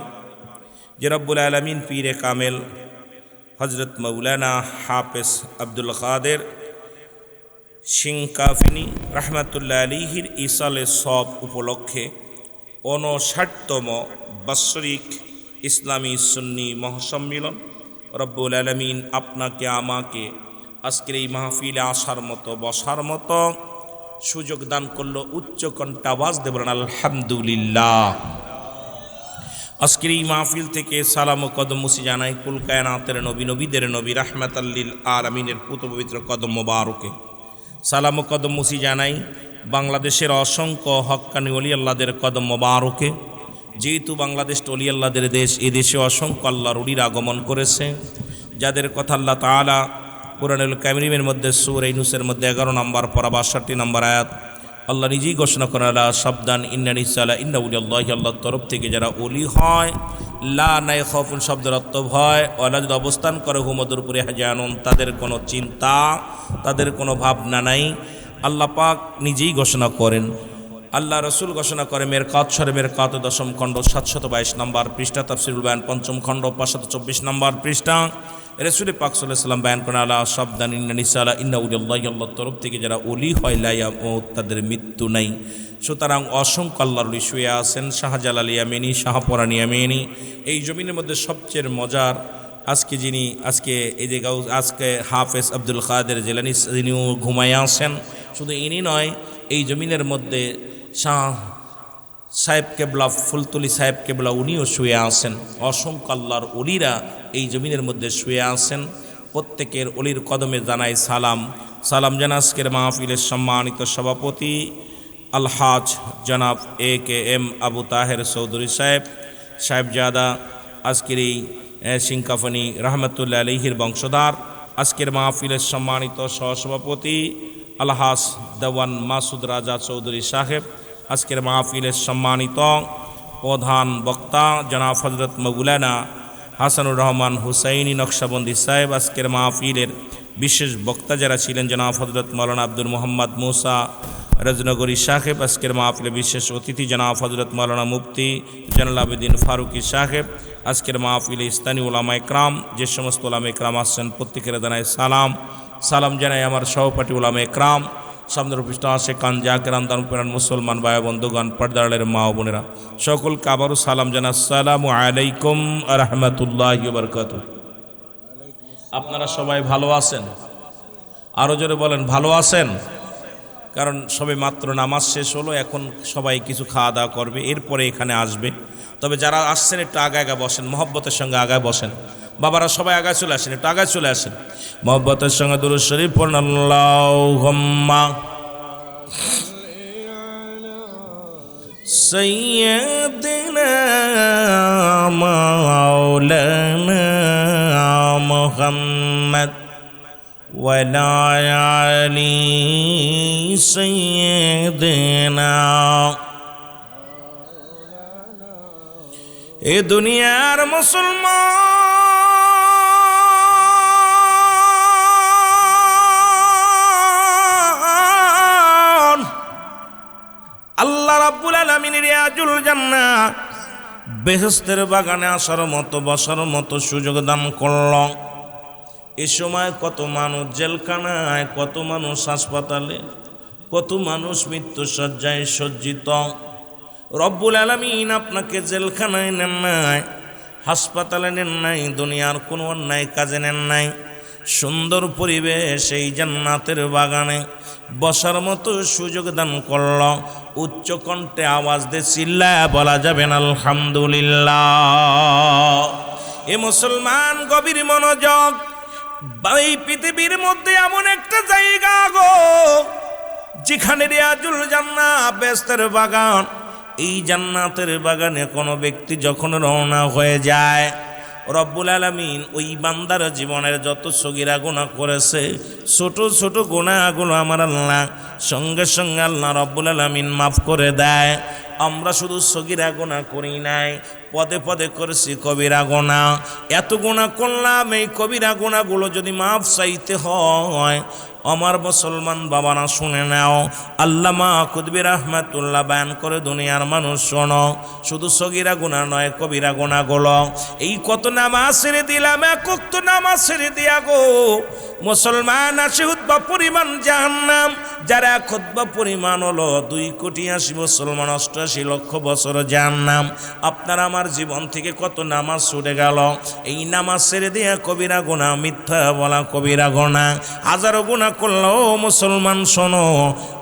যে রব্বুল আলমিন পীরে কামেল হজরত মৌলানা হাফেজ আব্দুল কাদের সিংকাফিনী রহমাতুল্লাহ আলাইহির ইসালে সব উপলক্ষে 59তম বাৎসরিক ইসলামী সুন্নি মহাসম্মিলন রব্বুল আলমিন আপনাকে আমাকে আজকের এই মাহফিলে আসার মতো বসার মতো সুযোগ দান করলো। উচ্চ কণ্ঠে আওয়াজ দেবেন আলহামদুলিল্লাহ। আজকের এই মাহফিল থেকে সালাম ও কদম মুসি জানাই কুল কায়নাতের নবী নবীদের নবী রাহমাতাল লিল আলামিনের পুত পবিত্র কদম মোবারকে। সালাম ও কদম মুসি জানাই বাংলাদেশের অসংখ্য হক্কানি ওলি আল্লাহদের কদম মোবারকে। যেহেতু বাংলাদেশ ওলি আল্লাহদের দেশ, এ দেশে অসংখ্য আল্লাহর ওলির আগমন করেছে, যাদের কথা আল্লাহ তাআলা কুরআনুল কারীমের মধ্যে সূরা ইউনূসের মধ্যে 11 নম্বর পারা 62 নম্বর আয়াত আল্লাহ নিজেই ঘোষণা করেন, আলা সাবধান ইন্নানি সালা ইন্না উলিয়াল্লাহি, আল্লাহর তরফ থেকে যারা ওলি হয় লা নাই খাউফুন শব্দের অর্থ ভয়, ওয়ালা যদি অবস্থান করে হুমদের উপরে হাজানুন, তাদের কোনো চিন্তা তাদের কোনো ভাবনা নাই। আল্লাহ পাক নিজেই ঘোষণা করেন, আল্লাহ রসুল ঘোষণা করে মেরকাত শরীফের 10ম খণ্ড 722 নম্বর পৃষ্ঠা, তাফসীরুল বায়ান 5ম খণ্ড 524 নম্বর পৃষ্ঠা। রাসূল পাক সাল্লাল্লাহু আলাইহি ওয়াসাল্লাম বয়ান করেন, আলা সাবধান ইন্নানি সালা ইন্না উলিয়াল্লাহি, আল্লাহর তরফ থেকে যারা ওলি হয় লা ইয়ামুত, তাদের মৃত্যু নাই। সুতরাং অসংখ্য আল্লাহর ওলি শুয়ে আছেন। শাহজালাল ইয়ামিনী, শাহপরান ইয়ামিনী, এই জমিনের মধ্যে সবচেয়ে মজার আজকে যিনি এই যে আজকে হাফেজ আব্দুল কাদের জিলানী, যিনিও ঘুমায় আছেন। শুধু ইনি নয়, এই জমিনের মধ্যে শাহ সাহেব কেবলা ফুলতলি সাহেব কেবলা উনিও শুয়ে আছেন। অসংখ্য আল্লাহর ওলিরা এই জমিনের মধ্যে শুয়ে আছেন। প্রত্যেকের ওলির কদমে জানাই সালাম। সালাম জানা আজকের মাহফিলের সম্মানিত সভাপতি আলহাজ জনাব AKM আবু তাহের চৌধুরী সাহেবজাদা, আজকের এই সিংকাফনি রহমতুল্লাহ আলাইহির বংশধর। আজকের মাহফিলের সম্মানিত সহসভাপতি আলহাজ দেওয়ান মাসুদ রাজা চৌধুরী সাহেব। আজকের মাহফিলের সম্মানিত প্রধান বক্তা জনাব হজরত মৌলানা হাসানুর রহমান হুসাইনি নকশবন্দি সাহেব। আজকের মাহফিলের বিশেষ বক্তা যারা ছিলেন জনাব হজরত মৌলানা আব্দুল মোহাম্মদ মুসা রজনগরী সাহেব। আজকের মাহফিলে বিশেষ অতিথি জনাব হজরত মৌলানা মুফতি জয়নুল আবেদিন ফারুকি সাহেব। আজকের মাহফিলে স্থানীয় উলামা ইকরাম, যে সমস্ত উলামা ইকরাম আসছেন প্রত্যেকের জানাই সালাম জানাই আমার সহপাঠী উলামা ইকরাম, সামনের পৃষ্ঠ আসে কান জাকেরান দানপুরান মুসলমান ভাই বন্ধুগণ, পর্দারের মা ও বোনেরা, সকলকে আবারও সালাম জানা। আসসালামু আলাইকুম ওয়া রাহমাতুল্লাহি ওয়া বারাকাতুহু। আপনারা সবাই ভালো আছেন? আরও জোরে বলেন, ভালো আছেন? কারণ সবে মাত্র নামাজ শেষ হলো, এখন সবাই কিছু খাওয়া দাওয়া করবে, এরপরে এখানে আসবে। তবে যারা আসছেন একটু আগায় বসেন, মহব্বতের সঙ্গে আগায় বসেন। বাবারা সবাই আগায় চলে আসেন, একটু আগায় চলে আসেন, মহব্বতের সঙ্গে দুরূদ শরীফ পড়ুন। আল্লাহুম্মা সাইয়্যিদিনা মাওলানা মুহাম্মদ ওয়া আলা আলি সাইয়্যিদিনা। এ দুনিয়ার মুসলমান, আল্লাহ রাব্বুল আলামিনের রিয়াজুল জান্নাহ বেহেশতের বাগানে আসার মতো বসার মতো সুযোগ দান করল। এ সময় কত মানুষ জেলখানায়, কত মানুষ হাসপাতালে, কত মানুষ মৃত্যু শয্যায় সজ্জিত। রব্বুল আলামিন আপনাকে জেলখানায় নেন নাই, হাসপাতালে নেন নাই, দুনিয়ার কোনো অন্যায় কাজে নেন নাই। সুন্দর পরিবেশ এই জান্নাতের বাগানে বসার মতো সুযোগ দান করল। উচ্চ কণ্ঠে আওয়াজ দিয়ে চিল্লায় বলা যাবেন আলহামদুলিল্লাহ। এ মুসলমান গভীর মনোযোগ। এই পৃথিবীর মধ্যে এমন একটা জায়গা গো যেখানে রিয়াজুল জান্নাত বেহেশতের বাগান। এই জান্নাতের বাগানে কোনো ব্যক্তি যখন রওনা হয়ে যায়, রব্বুল আলামিন ওই বান্দার জীবনের যত সগীরা গুনাহ করেছে, ছোট ছোট গুনাহগুলো আমার আল্লাহ সঙ্গে সঙ্গে আল্লাহ রব্বুল আলামিন মাফ করে দেয়। আমরা শুধু সগীরা গুনাহ করি নাই, পদে পদে করেছি কবিরা গুনাহ। এত গুনাহ করলাম, এই কবিরা গুনাহগুলো যদি মাফ চাইতে হয়, আমার মুসলমান বাবারা শুনে নাও। আল্লামা কুতুবী রাহমাতুল্লাহ বয়ান করে দুনিয়ার মানুষ শোনো, শুধু সগীরা গুনাহ নয়, কবিরা গুনাহগুলো। এই কত নামাজ ছেড়ে দিলাম, এক ওয়াক্ত নামাজ ছেড়ে দিয়া গো মুসলমান 80 খুতবা পরিমাণ জাহান্নাম। যারা খুতবা পরিমাণ হলো 2,80,00,000 মুসলমান, 88 লক্ষ বছর জাহান্নাম। আপনার আমার জীবন থেকে কত নামাজ ছুটে গেল এই নামাজ ছেড়ে দিয়া কবিরা গুনাহ, মিথ্যা বলা কবিরা গুনাহ, হাজারো গুনাহ করলো। মুসলমান শোনো,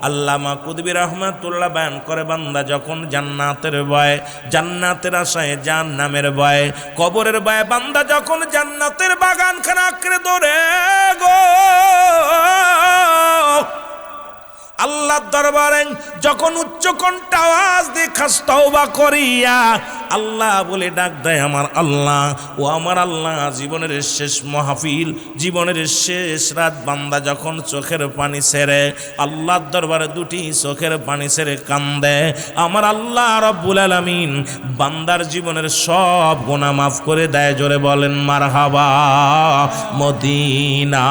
আল্লামা কুতুবী রাহমাতুল্লাহ বয়ান করে বান্দা যখন জান্নাতের ভয়, জান্নাতের আশায় জাহান্নামের ভয়, কবরের ভয়, বান্দা যখন জান্নাতের বাগানখানা আঁকড়ে ধরে গো আল্লাহর দরবারে যখন উচ্চ কণ্ঠে আওয়াজ দিয়ে খাস তওবা করিয়া আল্লাহ বলে ডাক দেয়, আমার আল্লাহ ও আমার আল্লাহ। জীবনের শেষ মাহফিল, জীবনের শেষ রাত, বান্দা যখন চোখের পানি ছেড়ে আল্লাহর দরবারে দুটি চোখের পানি ছেড়ে কান্দে, আমার আল্লাহ রব্বুল আলামিন বান্দার জীবনের সব গুনাহ মাফ করে দেয়। জোরে বলেন মারহাবা। মদিনা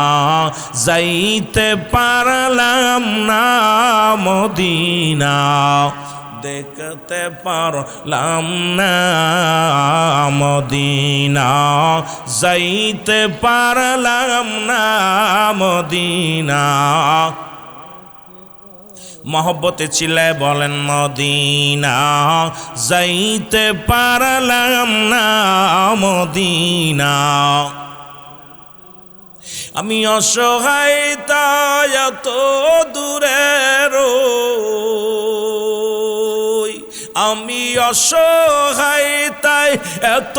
যাইতে পারলাম না, মদিনা দেখতে পারলাম না, মদিনা যাইতে পারলাম না, মদিনা। মহব্বতে চিল্লায় বলেন মদিনা যাইতে পারলাম না, মদিনা। আমি অসহায় তাই এত দূরে রই, আমি অসহায় তাই এত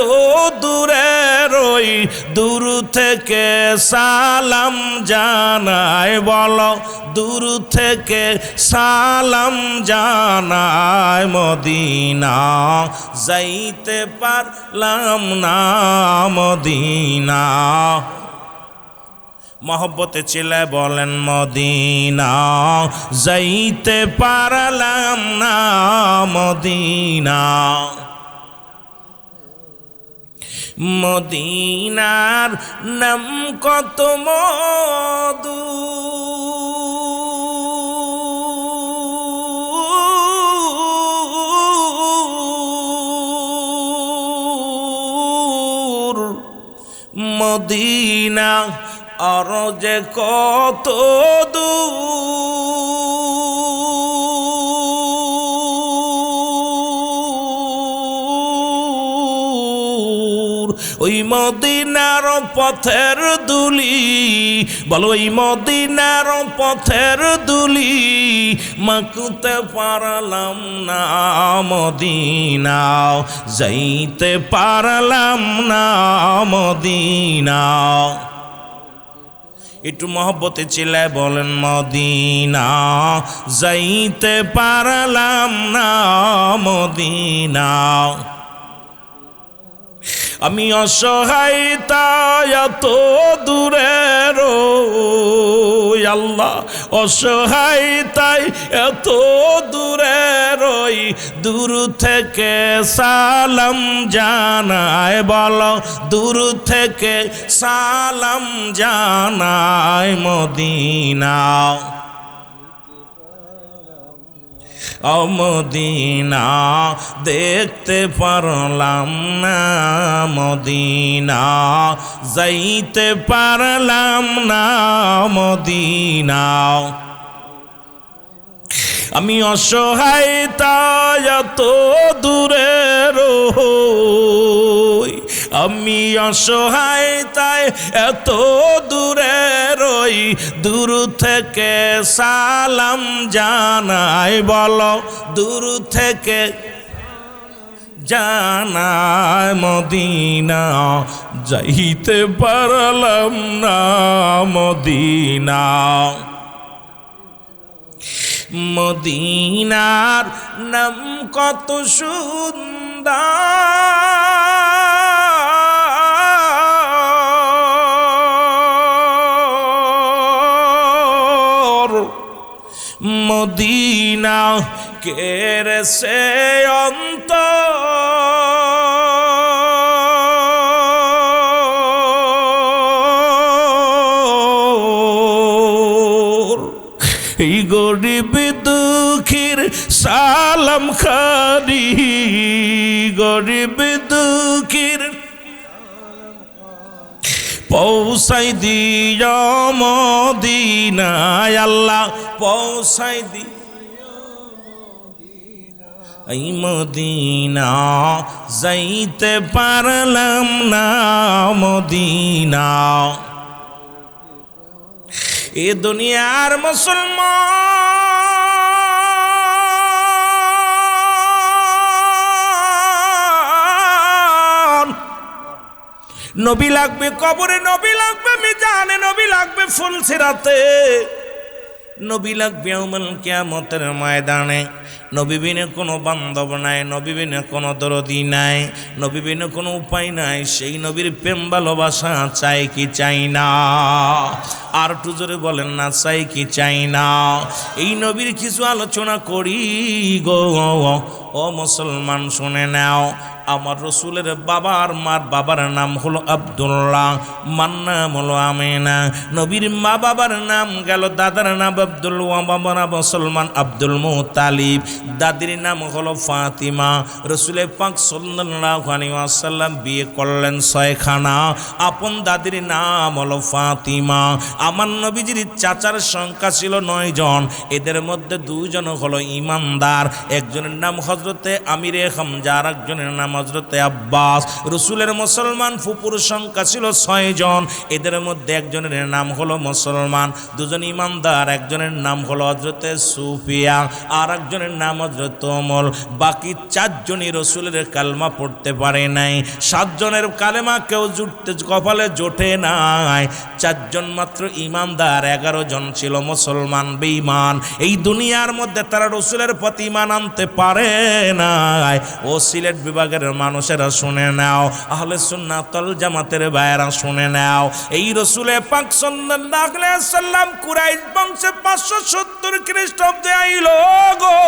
দূরে রই, দূর থেকে সালাম জানাই, বলো দূর থেকে সালাম জানাই, মদিনা যাইতে পারলাম না, মদিনা। মহব্বতে চিল্লায় বলেন মদিনা যাইতে পারলাম না, মদিনা। মদিনার নাম কত মধু, মদিনা আর যে কত দূর, ওই মদিনার পথের দুলি, বলো ওই মদিনার পথের দুলি মাকুতে পারলাম না, মদিনা যাইতে পারলাম না, মদিনা। একটু মহব্বতে চিল্লায় বলেন মদিনা যাইতে পারলাম না, মদিনা। আমি অসহায় তাই এত দূরে রই, আল্লাহ অসহায় তাই এত দূরে রই, দূর থেকে সালাম জানাই, বলো দূর থেকে সালাম জানাই, মদিনা। মদিনা দেখতে পারলাম না, মদিনা যাইতে পারলাম না, মদিনা। আমি অসহায় তাই এত দূরে রই, আমি অসহায় তাই এত দূরে রই, দূর থেকে সালাম জানাই, বলো দূর থেকে জানাই, মদিনা যাইতে পারলাম না, মদিনা। মদিনার নাম কত সুন্দর, মদিনা কেরে সে অন্তর। এই গরিব দুঃখীর সালাম খানি, গরিব দুঃখীর পৌঁছাই দিয়া মদিনায়, আল্লাহ পৌঁছাই দি এই মদিনা যাইতে পারলাম না, মদিনা। এ দুনিয়ার মুসলমান, নবী লাগবে কবরে, নবী লাগবে মিজানে, নবী লাগবে ফুলসিরাতে, নবী লাগবে ইয়াউমুল কিয়ামতের ময়দানে। নবী বিনে কোনো বান্ধব নাই, নবী বিনে কোনো দরদি নাই, নবী বিনে কোনো উপায় নাই। সেই নবীর প্রেম ভালোবাসা চাই কি চাই না? আর একটু জোরে বলেন না, চাই কি চাই না? এই নবীর কিছু আলোচনা করি গো। ও মুসলমান শুনে নাও, আমার রসুলের বাবার মার বাবার নাম হলো আব্দুল্লাহ, মার নাম হলো আমেনা। নবীর মা বাবার নাম গেল, দাদার নাম আব্দুল, বাবার মুসলমান আব্দুল মুতালিব, দাদির নাম হলো ফাতিমা। রসুলের পাক সাল্লাল্লাহু আলাইহি ওয়াসাল্লাম বিয়ে করলেন 6 খানা, আপন দাদির নাম হলো ফাতিমা। আমার নবীজির চাচার সংখ্যা ছিল 9 জন, এদের মধ্যে 2 জন হলো ইমানদার, একজনের নাম হযরতে আমিরে হামজা, আর একজনের নাম হযরতে আব্বাস। রসুলের মুসলমান ফুপুর সংখ্যা ছিল 6 জন, এদের মধ্যে একজনের নাম হলো মুসলমান, 2 জন ইমানদার, একজনের নাম হলো হযরতে সুফিয়া, আর একজনের নাম হযরত ওমর। বাকি 4 জনই রসুলের কালেমা পড়তে পারে নাই। 7 জনের কালেমা কেউ জুটতে কপালে জোটে নাই, 4 জন মাত্র ইমানদার, 11 জন ছিল মুসলমান বেঈমান। এই দুনিয়ার মধ্যে তারা রসুলের প্রতি ঈমান আনতে পারে নাই। ও সিলেট বিভাগের মানুষেরা শুনে নাও, আহলে সুন্নাত ওয়াল জামাতের ভাইয়েরা শুনে নাও, এই রসুলের পাক সাল্লাল্লাহু আলাইহি ওয়াসাল্লাম কুরাইশ বংশে 570 খ্রিস্টাব্দে আইলো গো।